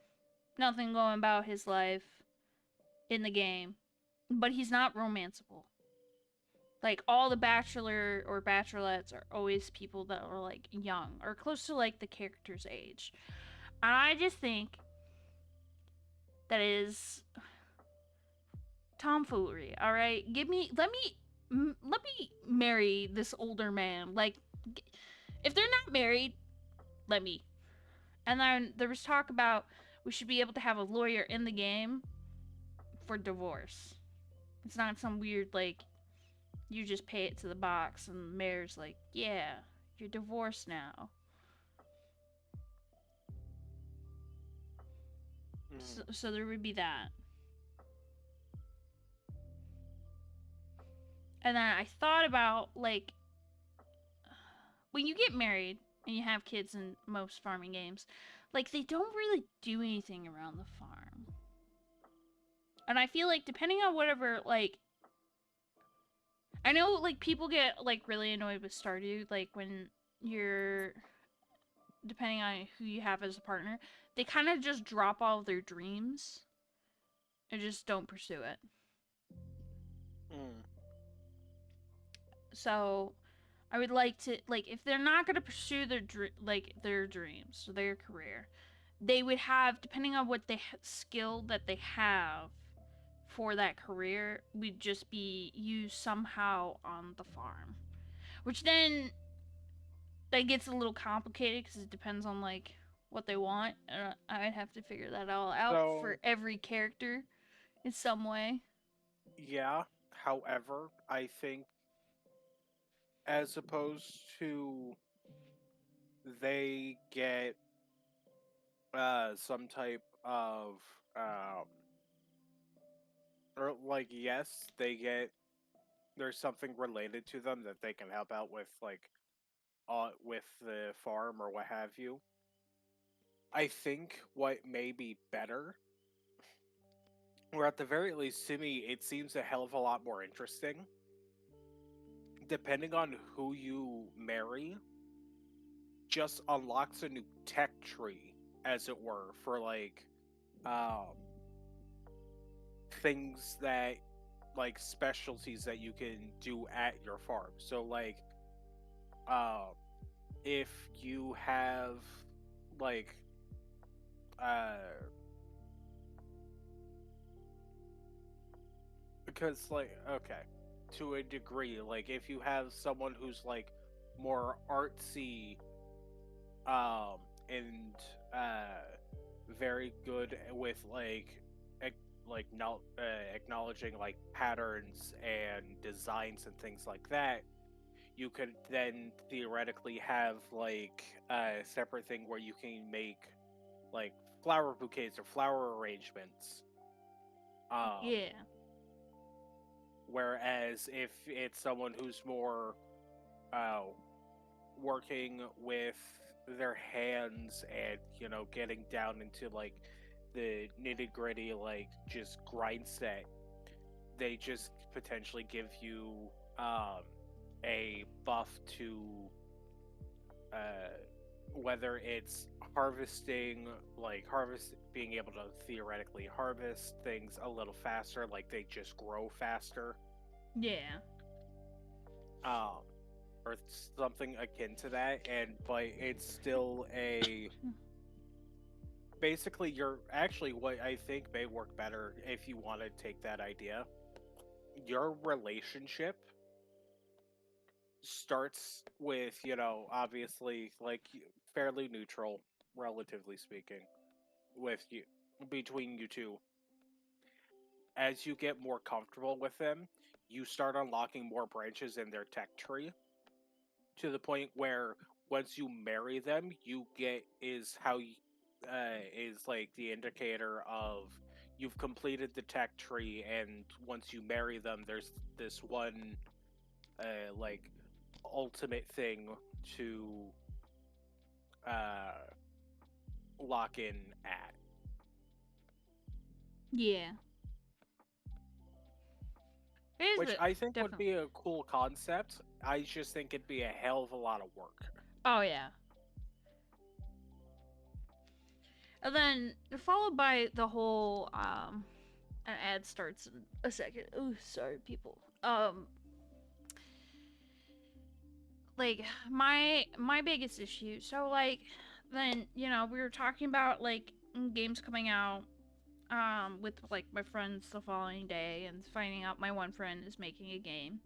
nothing going about his life in the game, but he's not romanceable. Like all the bachelor or bachelorettes are always people that are like young or close to like the character's age. And I just think that is tomfoolery. All right, let me marry this older man. Like, if they're not married, let me. And then there was talk about we should be able to have a lawyer in the game for divorce. It's not some weird like you just pay it to the box and the mayor's like, yeah, you're divorced now. So there would be that. And then I thought about like when you get married and you have kids in most farming games, like they don't really do anything around the farm. And I feel like depending on whatever, like, I know like people get like really annoyed with Stardew, like when you're, depending on who you have as a partner, they kind of just drop all of their dreams and just don't pursue it. So I would like to, like, if they're not going to pursue their their dreams or their career, they would have, depending on what skill that they have for that career, would just be used somehow on the farm, which then that gets a little complicated because it depends on like what they want. I'd have to figure that all out for every character in some way. Yeah, however, I think as opposed to they get some type of or like yes, they get there's something related to them that they can help out with, like with the farm or what have you. I think what may be better, or at the very least to me, it seems a hell of a lot more interesting. Depending on who you marry, just unlocks a new tech tree, as it were, for like things that like specialties that you can do at your farm. So like if you have like because like okay, to a degree, like if you have someone who's like more artsy and very good with like acknowledging like patterns and designs and things like that, you could then theoretically have like a separate thing where you can make like flower bouquets or flower arrangements. Yeah. Whereas if it's someone who's more working with their hands and, you know, getting down into like the nitty gritty, like just grind set, they just potentially give you a buff to whether it's harvesting, like being able to theoretically harvest things a little faster, like they just grow faster, Yeah. or something akin to that. But it's still basically you're actually what I think may work better if you want to take that idea. Your relationship starts with, obviously, like, fairly neutral, relatively speaking, with you, between you two. As you get more comfortable with them, you start unlocking more branches in their tech tree, to the point where once you marry them, you get is like the indicator of you've completed the tech tree, and once you marry them, there's this one like ultimate thing to lock in at. Yeah. It is Which I think would definitely. be a cool concept. I just think it'd be a hell of a lot of work. Oh yeah. And then followed by the whole an ad starts in a second. Oh, sorry people. Like my biggest issue. So like then, we were talking about like games coming out with like my friends the following day and finding out my one friend is making a game.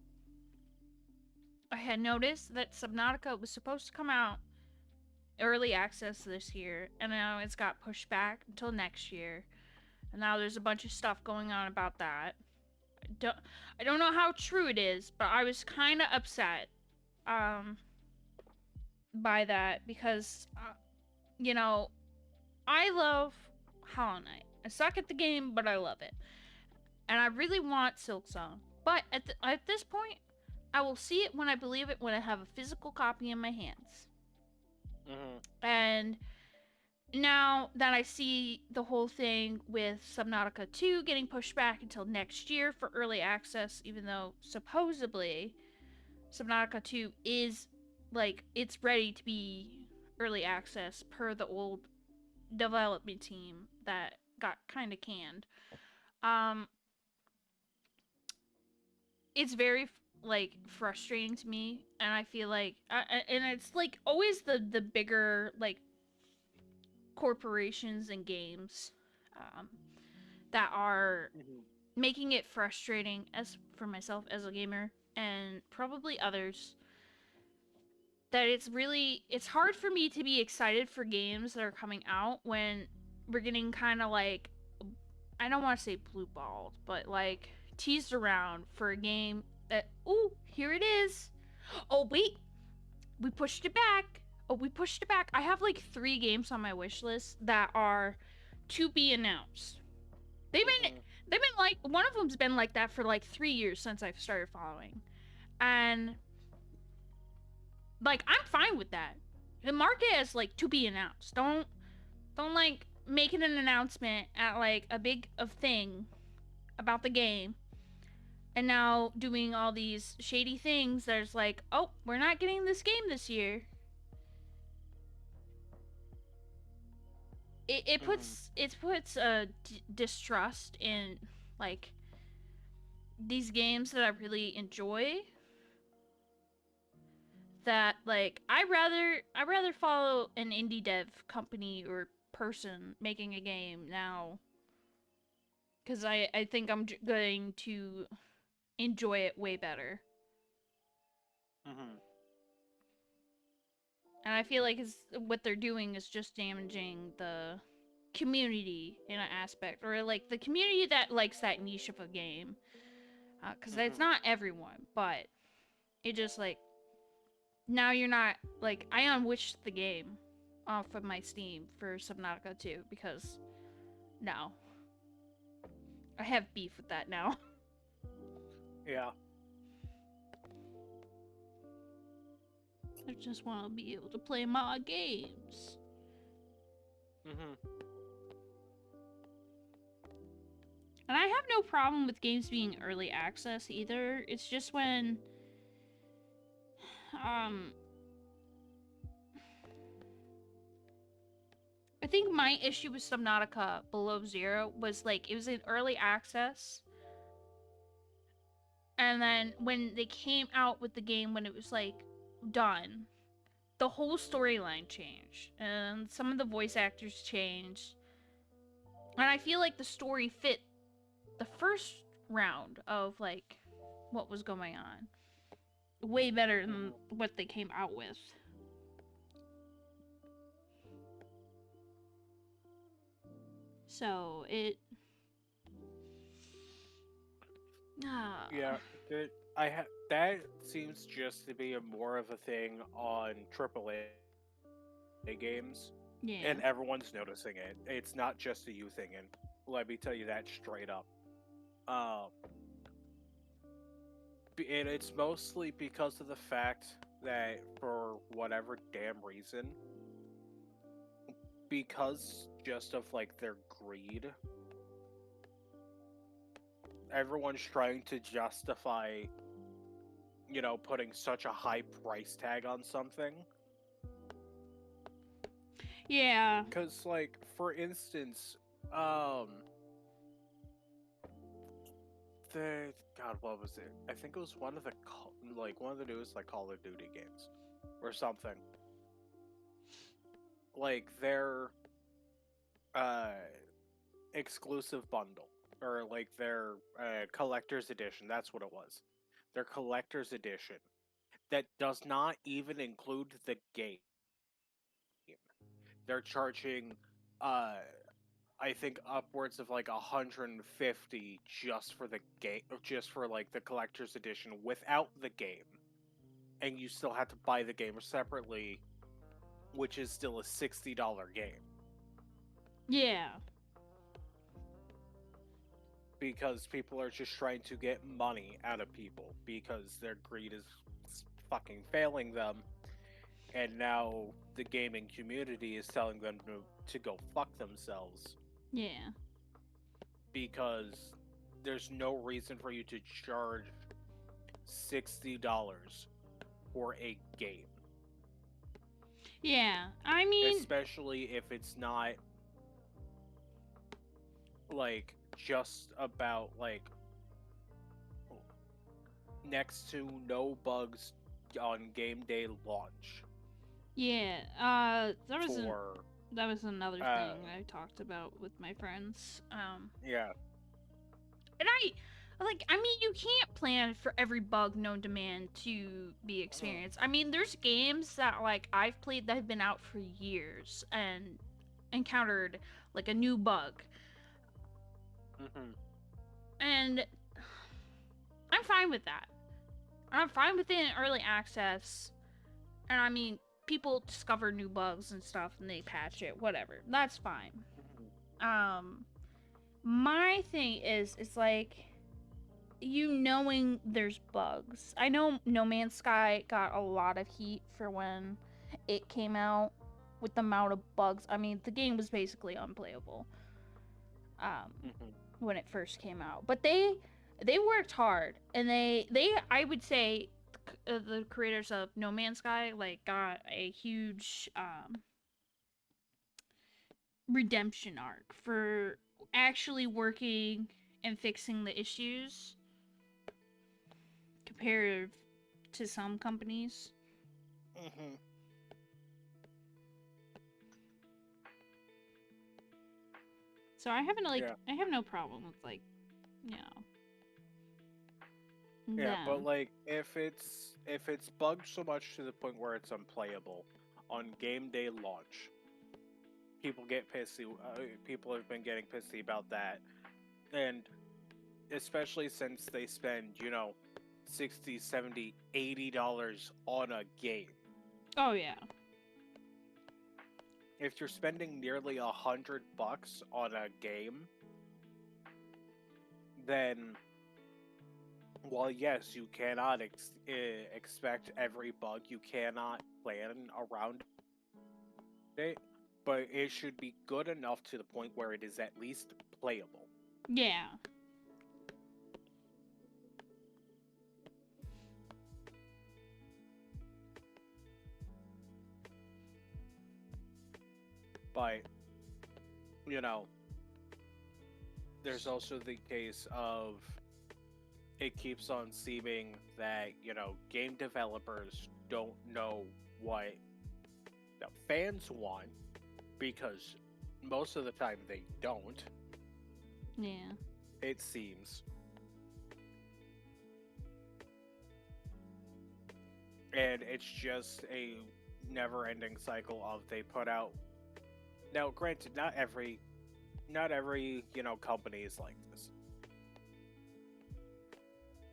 I had noticed that Subnautica was supposed to come out early access this year, and now it's got pushed back until next year. And now there's a bunch of stuff going on about that. I don't know how true it is, but I was kind of upset by that because I love Hollow Knight. I suck at the game, but I love it. And I really want Silksong. But at this point, I will see it when I believe it when I have a physical copy in my hands. Mm-hmm. And now that I see the whole thing with Subnautica 2 getting pushed back until next year for early access, even though supposedly Subnautica 2 is like it's ready to be early access per the old development team that got kind of canned. It's very like frustrating to me, and I feel like and it's like always the bigger like corporations and games that are Mm-hmm. making it frustrating as for myself as a gamer and probably others, that it's hard for me to be excited for games that are coming out when we're getting kind of like, I don't want to say blue balled, but like teased around for a game that, oh, here it is. Oh wait, we pushed it back. Oh, we pushed it back. I have like 3 games on my wish list that are to be announced. They've been like, one of them's been like that for like 3 years since I've started following. And like I'm fine with that. Mark it as like to be announced. Don't like making an announcement at like a big of thing about the game and now doing all these shady things. There's like, oh, we're not getting this game this year. It puts a distrust in like these games that I really enjoy. That like I rather follow an indie dev company or person making a game now, because I think I'm going to enjoy it way better. Mm-hmm. And I feel like what they're doing is just damaging the community in an aspect, or like the community that likes that niche of a game, because it's not everyone, but it just like, now you're not like, I unwished the game off of my Steam for Subnautica 2 because no, I have beef with that now. Yeah. I just want to be able to play my games. Mm-hmm. And I have no problem with games being early access either. It's just when I think my issue with Subnautica Below Zero was like it was in early access, and then when they came out with the game when it was like done, the whole storyline changed and some of the voice actors changed. And I feel like the story fit the first round of like what was going on way better than what they came out with. So it Yeah, that seems just to be more of a thing on AAA games, yeah. and everyone's noticing it. It's not just a you thing, and let me tell you that straight up. Um, and it's mostly because of the fact that for whatever damn reason, because just of like their greed, everyone's trying to justify, putting such a high price tag on something. Yeah. Because, like, for instance, God, what was it? I think it was one of the newest like Call of Duty games, or something. Like their exclusive bundle, or like their collector's edition. That's what it was. Their collector's edition that does not even include the game. They're charging, I think upwards of like 150 just for the game, just for like the collector's edition without the game, and you still have to buy the game separately, which is still a $60 game. Yeah. Because people are just trying to get money out of people because their greed is fucking failing them, and now the gaming community is telling them to go fuck themselves. Yeah. Because there's no reason for you to charge $60 for a game. Yeah. I mean, especially if it's not like just about like next to no bugs on game day launch. Yeah. That was for that was another thing I talked about with my friends. Yeah. And I mean, you can't plan for every bug known to man to be experienced. I mean, there's games that like I've played that have been out for years and encountered like a new bug. And I'm fine with that. I'm fine with it in early access. And I mean, people discover new bugs and stuff and they patch it, whatever. That's fine. My thing is, it's like you knowing there's bugs. I know No Man's Sky got a lot of heat for when it came out with the amount of bugs. I mean, the game was basically unplayable when it first came out. But they worked hard, and they I would say the creators of No Man's Sky like got a huge redemption arc for actually working and fixing the issues compared to some companies. So I haven't I have no problem with like, Yeah, but like if it's bugged so much to the point where it's unplayable on game day launch, people get pissy. People have been getting pissy about that, and especially since they spend $60, $70, $80 on a game. Oh yeah. If you're spending nearly $100 on a game, then while yes, you cannot expect every bug, you cannot plan around it, but it should be good enough to the point where it is at least playable. Yeah. But, you know, there's also the case of it keeps on seeming that, you know, game developers don't know what the fans want, because most of the time they don't, Yeah. it seems. And it's just a never-ending cycle of they put out. Now, granted, not every, you know, company is like this,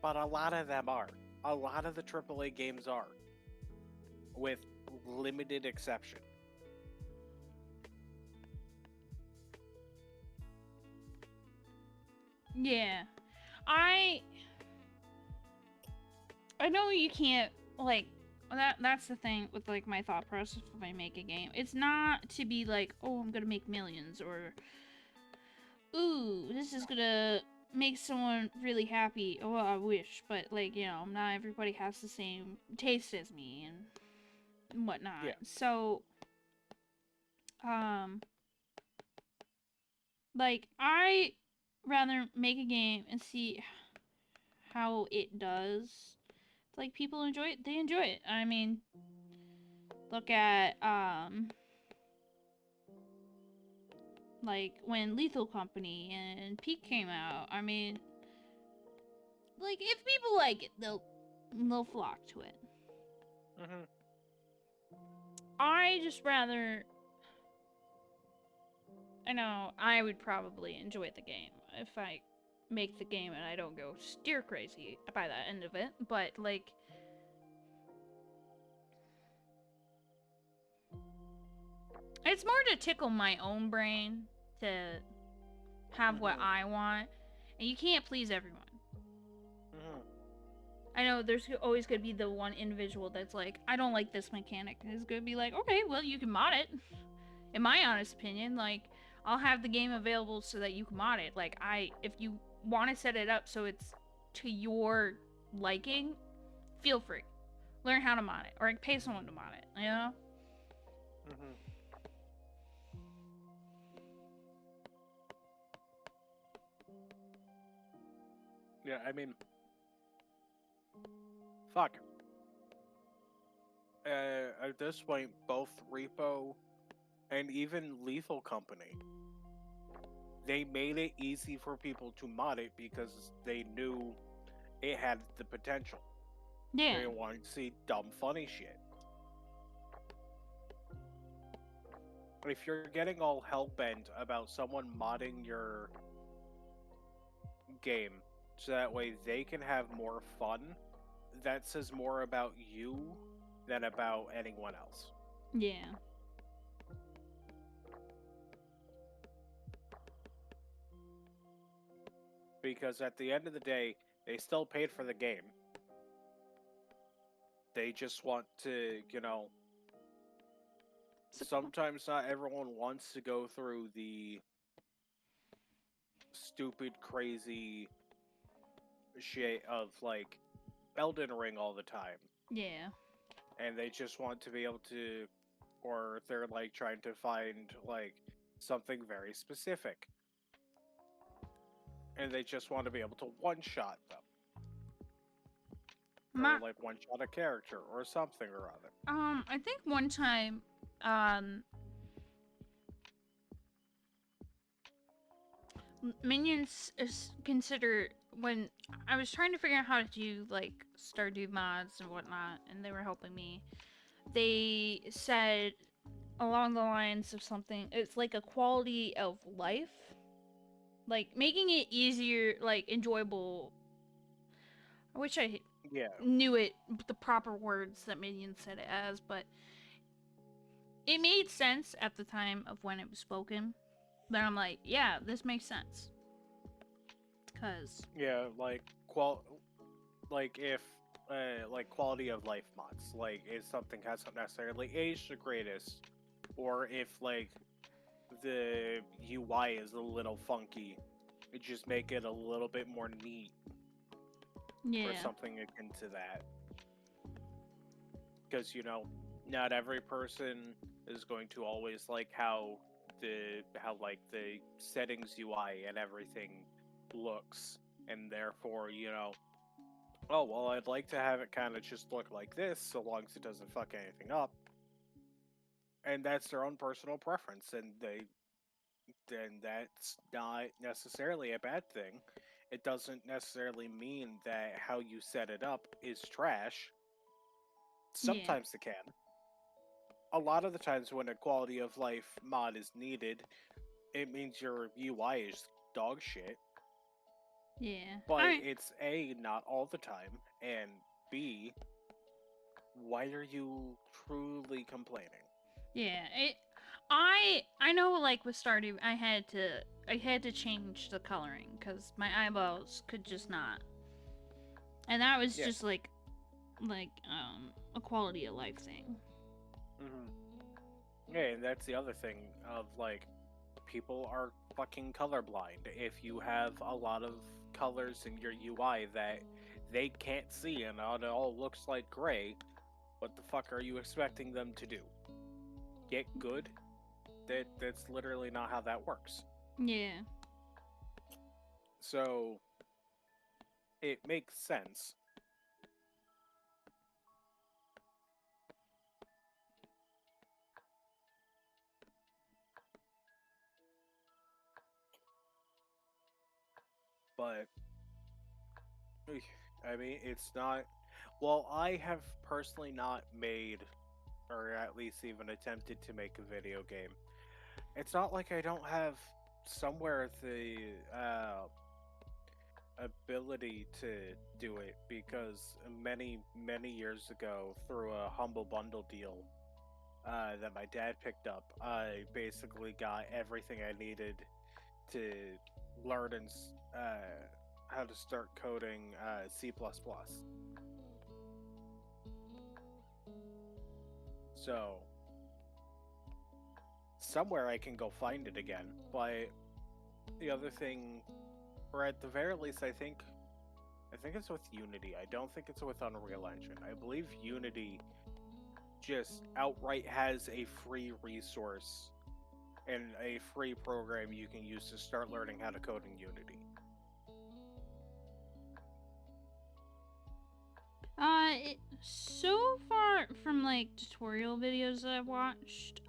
but a lot of them are. A lot of the AAA games are, with limited exception. Yeah. I know you can't, like, that's the thing with, like, my thought process when I make a game. It's not to be like, oh, I'm gonna make millions, or ooh, this is gonna make someone really happy. Oh, I wish. But, like, you know, not everybody has the same taste as me and whatnot. Yeah. So, like, I rather make a game and see how it does. Like, people enjoy it, they enjoy it. I mean, look at, like, when Lethal Company and Peak came out. I mean, like, if people like it, they'll flock to it. Mm-hmm. I just rather, I know I would probably enjoy the game if I make the game and I don't go steer crazy by the end of it, but, like, it's more to tickle my own brain to have what I want, and you can't please everyone. I know there's always going to be the one individual that's like, I don't like this mechanic. And it's going to be like, okay, well, you can mod it. In my honest opinion, like, I'll have the game available so that you can mod it. Like, if you want to set it up so it's to your liking, feel free. Learn how to mod it, or pay someone to mod it, you know? Yeah, I mean, fuck. At this point, both Repo and even Lethal Company, they made it easy for people to mod it because they knew it had the potential. Yeah. They wanted to see dumb, funny shit. If you're getting all hell-bent about someone modding your game so that way they can have more fun, that says more about you than about anyone else. Yeah. Because at the end of the day, they still paid for the game. They just want to, you know, sometimes not everyone wants to go through the stupid, crazy shit of, like, Elden Ring all the time. Yeah. And they just want to be able to, or they're, like, trying to find, like, something very specific. And they just want to be able to one-shot them. Or, like, one-shot a character, or something or other. I think one time, Minions is considered, when I was trying to figure out how to do, like, Stardew mods and whatnot, and they were helping me, they said along the lines of something, it's like a quality of life, like making it easier, like enjoyable. I wish I knew it, the proper words that Minion said it as, but it made sense at the time of when it was spoken. Then I'm like, yeah, this makes sense. Cause yeah, like if like quality of life mods, like if something hasn't necessarily aged the greatest, or if like the UI is a little funky, it just make it a little bit more neat. Yeah. Or something akin to that. Because, you know, not every person is going to always like how how like the settings UI and everything looks, and therefore, you know, oh well, I'd like to have it kind of just look like this, so long as it doesn't fuck anything up. And that's their own personal preference, and then that's not necessarily a bad thing. It doesn't necessarily mean that how you set it up is trash. Sometimes it can. A lot of the times when a quality of life mod is needed, it means your UI is dog shit. Yeah. But it's A, not all the time, and B, why are you truly complaining? Yeah, I know, like with Stardew, I had to change the coloring because my eyeballs could just not, and that was just like a quality of life thing. Yeah, and that's the other thing of like, people are fucking colorblind. If you have a lot of colors in your UI that they can't see and it all looks like gray, what the fuck are you expecting them to do? Get good? That's literally not how that works. Yeah. So it makes sense. But I mean, it's not. Well, I have personally not made, or at least even attempted to make a video game. It's not like I don't have somewhere the ability to do it, because many years ago, through a humble bundle deal that my dad picked up, I basically got everything I needed to learn and how to start coding C++. So somewhere I can go find it again. But the other thing, or at the very least, I think it's with Unity. I don't think it's with Unreal Engine. I believe Unity just outright has a free resource and a free program you can use to start learning how to code in Unity. So far from like tutorial videos that I've watched,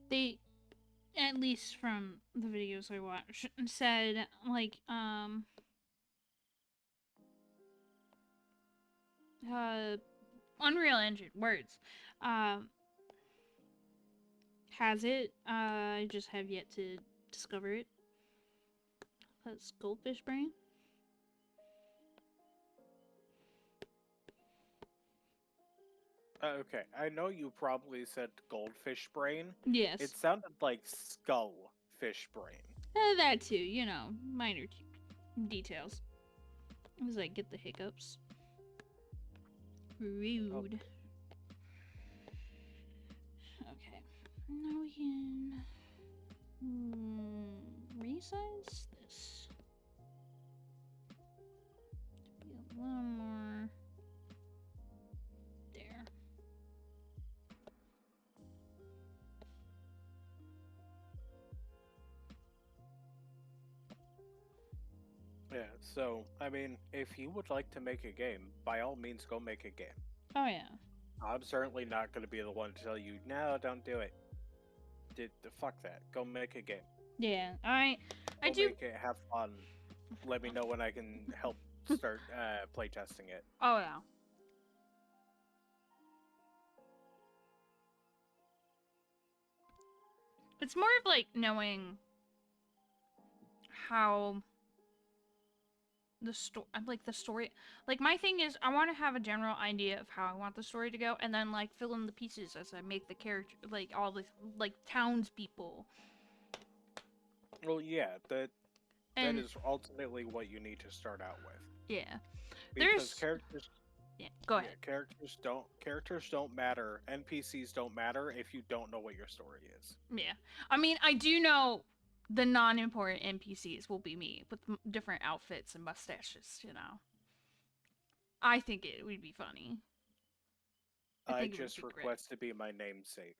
they, at least from the videos I watched, said like Unreal Engine words has it. I just have yet to discover it. That's Goldfish Brain. Okay, I know you probably said goldfish brain. Yes. It sounded like skullfish brain. That too, you know, minor details. As I get the hiccups. Rude. Okay. Okay. Now we can resize this. Be a little more there. Yeah, so, I mean, if you would like to make a game, by all means, go make a game. Oh, yeah. I'm certainly not going to be the one to tell you, no, don't do it. Fuck that. Go make a game. Yeah, I Go do. make it, have fun. Let me know when I can help start playtesting it. Oh, yeah. It's more of like knowing how the story, like my thing is I want to have a general idea of how I want the story to go, and then like fill in the pieces as I make the character, like all the like townspeople. Well, yeah, that is ultimately what you need to start out with. Yeah, because characters. Yeah, go ahead. Yeah, characters don't matter. NPCs don't matter if you don't know what your story is. Yeah, I mean, I do know the non-important NPCs will be me with different outfits and mustaches. You know, I think it would be funny. I think it would just be great. request to be my namesake.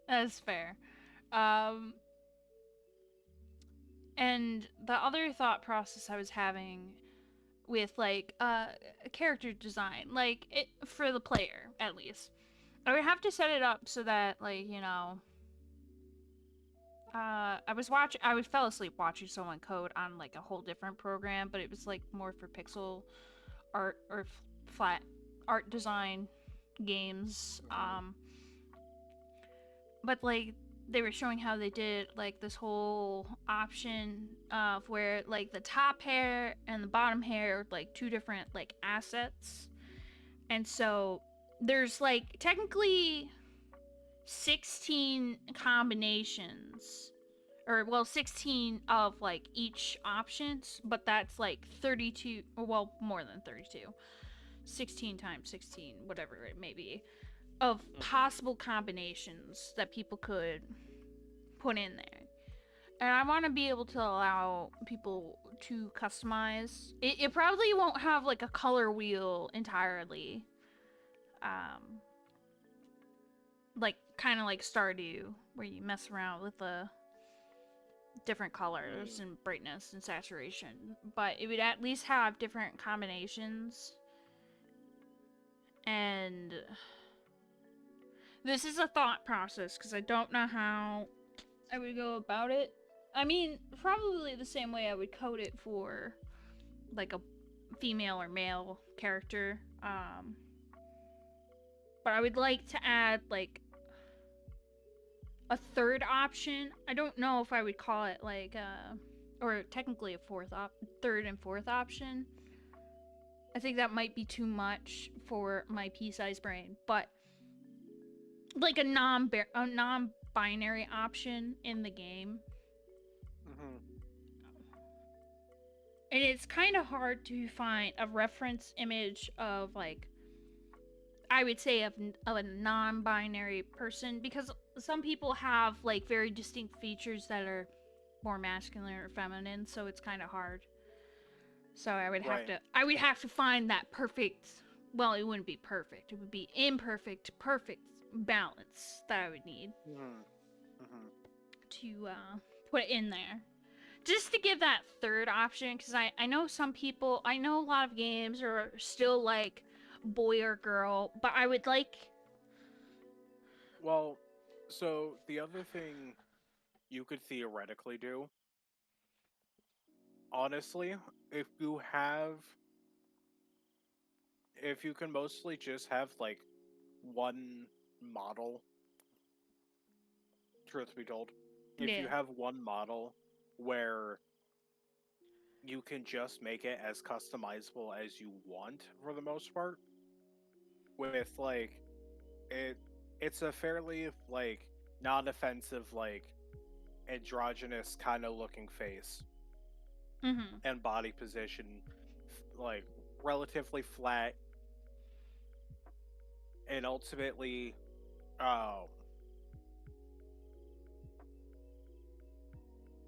That's fair. Um, and the other thought process I was having with like character design, like it for the player at least, I would have to set it up so that like I fell asleep watching someone code on like a whole different program, but it was like more for pixel art or flat art design games. But like they were showing how they did like this whole option of where like the top hair and the bottom hair are like two different like assets, and so there's like technically 16 combinations, or well 16 of like each options, but that's like 32, or well more than 32, 16 times 16, whatever it may be, of possible combinations that people could put in there. And I want to be able to allow people to customize. It probably won't have like a color wheel entirely. Like kind of like Stardew, where you mess around with the different colors and brightness and saturation. But it would at least have different combinations. And this is a thought process because I don't know how I would go about it. I mean, probably the same way I would code it for like a female or male character. But I would like to add like a third option. I don't know if I would call it like or technically a third and fourth option. I think that might be too much for my pea-sized brain, but like a non-binary option in the game. And it's kind of hard to find a reference image of like, I would say of a non-binary person, because some people have like very distinct features that are more masculine or feminine, so it's kind of hard. So I would have to find that perfect, well, it wouldn't be perfect, it would be imperfect perfect balance that I would need to put in there, just to give that third option, because I know some people, I know a lot of games are still like boy or girl, but I would like... Well, so the other thing you could theoretically do, honestly, if you can mostly just have like one model, truth be told, if you have one model where you can just make it as customizable as you want for the most part, with like it's a fairly like non-offensive like androgynous kind of looking face and body position, like relatively flat, and ultimately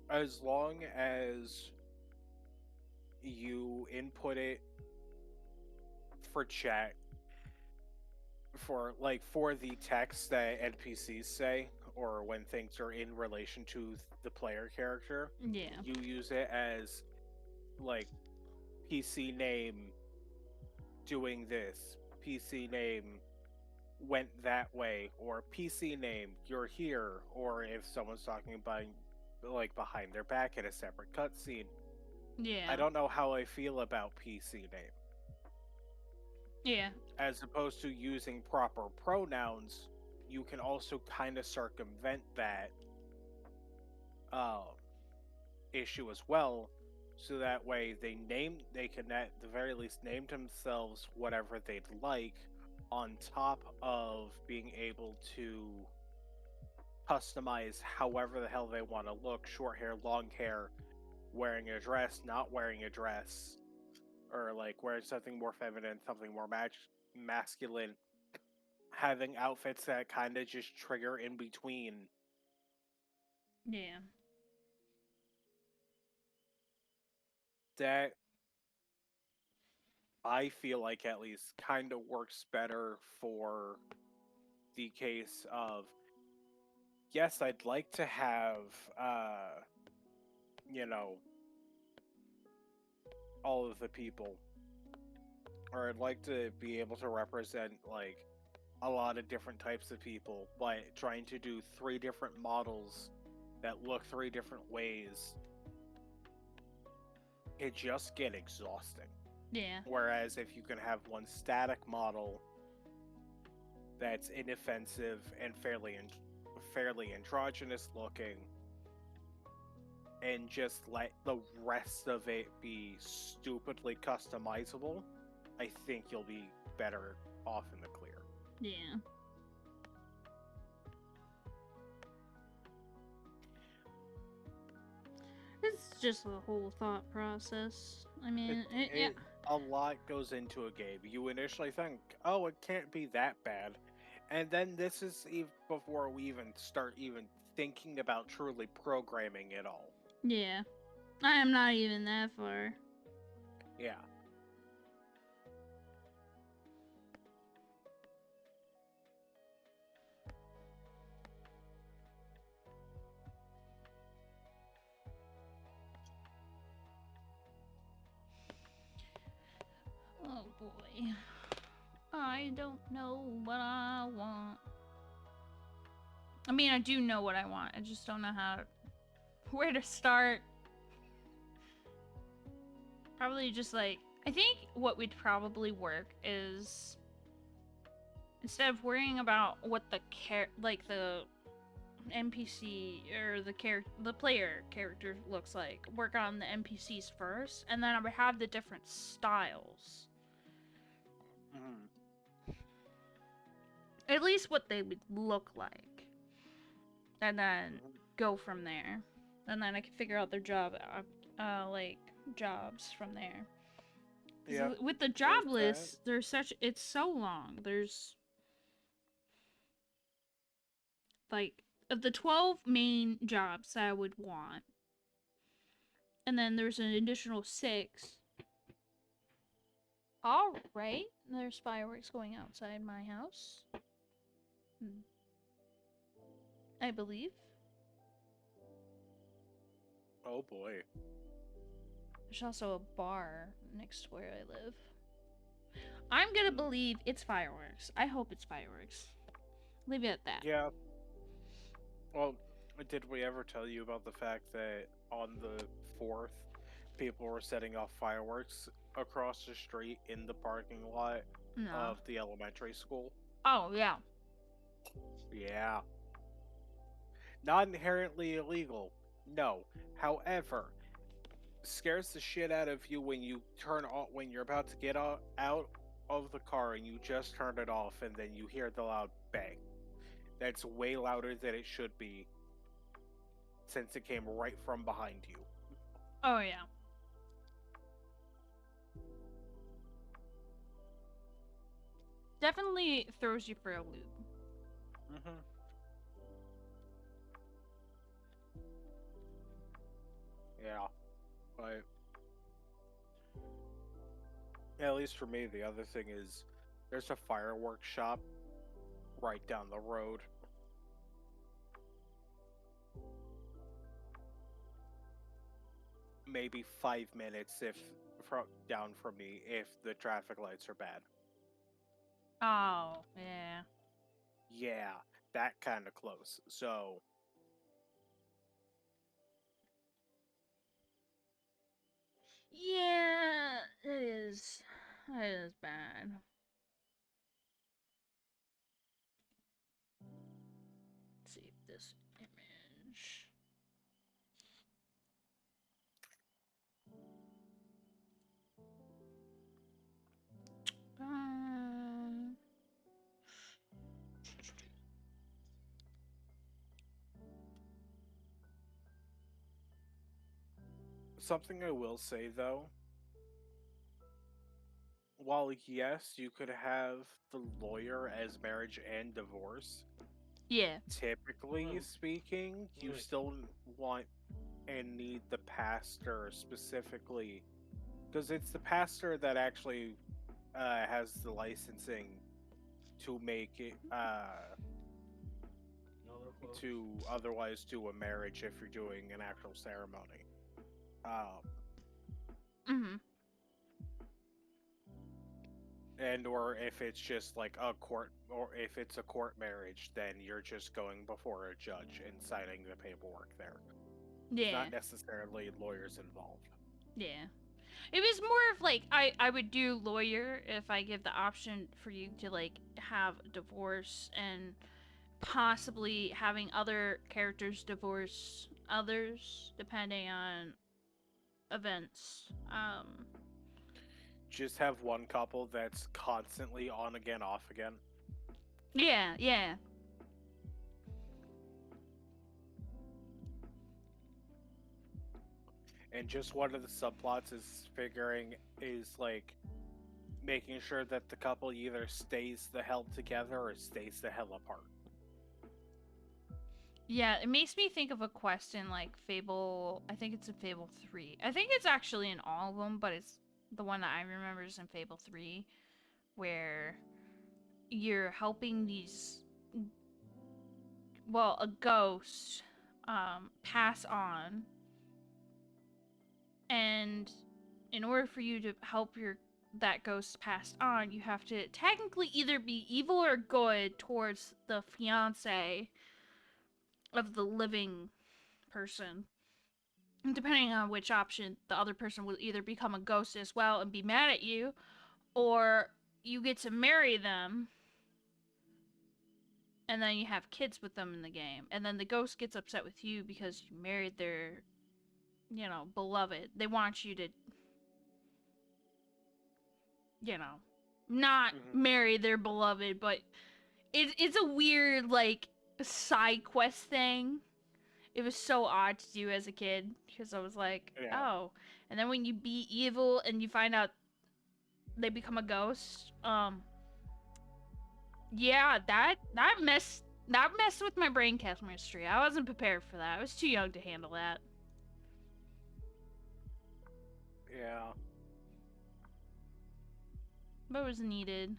as long as you input it for chat for the text that NPCs say, or when things are in relation to the player character, you use it as like PC name doing this, PC name went that way, or PC name you're here, or if someone's talking about like behind their back in a separate cutscene. I don't know how I feel about PC name. As opposed to using proper pronouns, you can also kind of circumvent that issue as well, so that way they can at the very least name themselves whatever they'd like, on top of being able to customize however the hell they want to look: short hair, long hair, wearing a dress, not wearing a dress, or like wearing something more feminine, something more masculine, having outfits that kind of just trigger in between. That I feel like at least kind of works better for the case of, yes, I'd like to have, you know, all of the people, or I'd like to be able to represent, like, a lot of different types of people, but trying to do 3 different models that look 3 different ways, it just get exhausting. Yeah. Whereas if you can have one static model that's inoffensive and fairly androgynous looking, and just let the rest of it be stupidly customizable, I think you'll be better off in the clear. Yeah. It's just a whole thought process. I mean, yeah. A lot goes into a game. You initially think, oh, it can't be that bad. And then this is before we even start even thinking about truly programming it all. Yeah. I am not even that far. Yeah. Oh boy. I don't know what I want. I mean, I do know what I want. I just don't know where to start. Probably just like, I think what would probably work is, instead of worrying about what the NPC or the player character looks like, work on the NPCs first, and then I would have the different styles. At least what they would look like, and then go from there. And then I can figure out their jobs from there. Yeah. With the job list, it's so long. There's like, of the 12 main jobs that I would want, and then there's an additional 6. All right, there's fireworks going outside my house. I believe. Oh boy. There's also a bar next to where I live. I'm gonna believe it's fireworks. I hope it's fireworks. Leave it at that. Yeah. Well, did we ever tell you about the fact that on the 4th, people were setting off fireworks across the street in the parking lot of the elementary school? Oh, yeah. Yeah. Not inherently illegal. No. However, scares the shit out of you when you when you're about to get out of the car and you just turn it off and then you hear the loud bang. That's way louder than it should be, since it came right from behind you. Oh, yeah. Definitely throws you for a loop. Yeah. But at least for me, the other thing is, there's a fireworks shop right down the road. Maybe 5 minutes down from me if the traffic lights are bad. Oh, yeah. Yeah, that kind of close. So yeah, it is. It is bad. Let's see this image. something I will say though, while yes, you could have the lawyer as marriage and divorce, Yeah. typically speaking, you still want and need the pastor specifically, because it's the pastor that actually has the licensing to make it to otherwise do a marriage if you're doing an actual ceremony. Mm-hmm. And or if it's just like a court, or if it's a court marriage, then you're just going before a judge and signing the paperwork there. Yeah. Not necessarily lawyers involved. Yeah. It was more of like I would do lawyer if I give the option for you to like have a divorce and possibly having other characters divorce others depending on events. Just have one couple that's constantly on again, off again. Yeah, yeah. And just one of the subplots is like making sure that the couple either stays the hell together or stays the hell apart. Yeah, it makes me think of a quest in like Fable. I think it's in Fable 3. I think it's actually in all of them, but it's the one that I remember is in Fable 3, where you're helping these, well, a ghost pass on, and in order for you to help that ghost pass on, you have to technically either be evil or good towards the fiance of the living person. Depending on which option, the other person will either become a ghost as well and be mad at you, or you get to marry them and then you have kids with them in the game, and then the ghost gets upset with you because you married their, beloved. They want you to, not marry their beloved, but it's a weird, like, side quest thing. It was so odd to do as a kid, because I was like, oh. And then when you be evil and you find out they become a ghost, yeah, that messed with my brain chemistry. I wasn't prepared for that. I was too young to handle that. Yeah. But it was needed.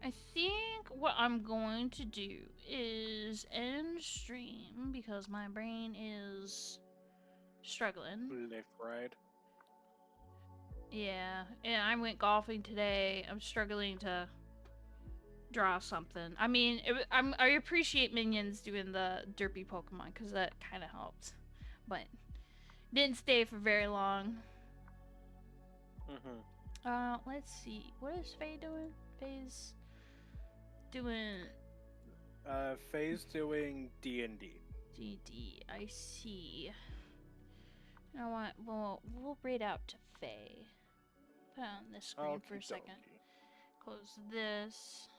I think what I'm going to do is end stream because my brain is struggling. Left, right. Yeah, and I went golfing today. I'm struggling to draw something. I mean, I appreciate Minions doing the derpy Pokemon because that kind of helps, but didn't stay for very long. Let's see. What is Faye doing? Faye's doing. Faye's doing D&D. D&D. I see. You know what? We'll raid out to Faye. Put it on this screen for a second. Close this.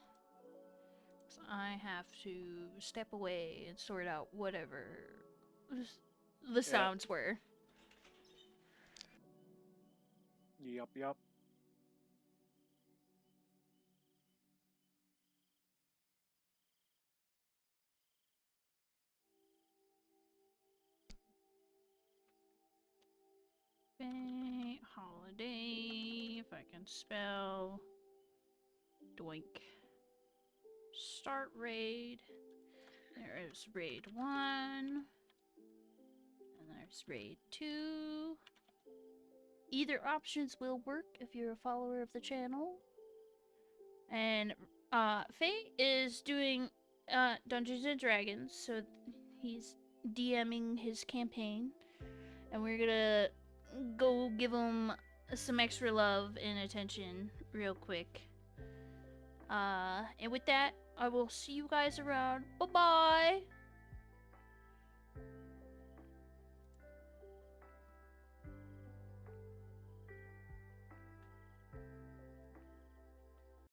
So I have to step away and sort out whatever the sounds were. Yup. Faye, holiday, if I can spell. Doink. Start raid. There is raid 1. And there's raid 2. Either options will work if you're a follower of the channel. And Faye is doing Dungeons and Dragons, so he's DMing his campaign. And we're gonna go give him some extra love and attention real quick. And with that, I will see you guys around. Bye-bye!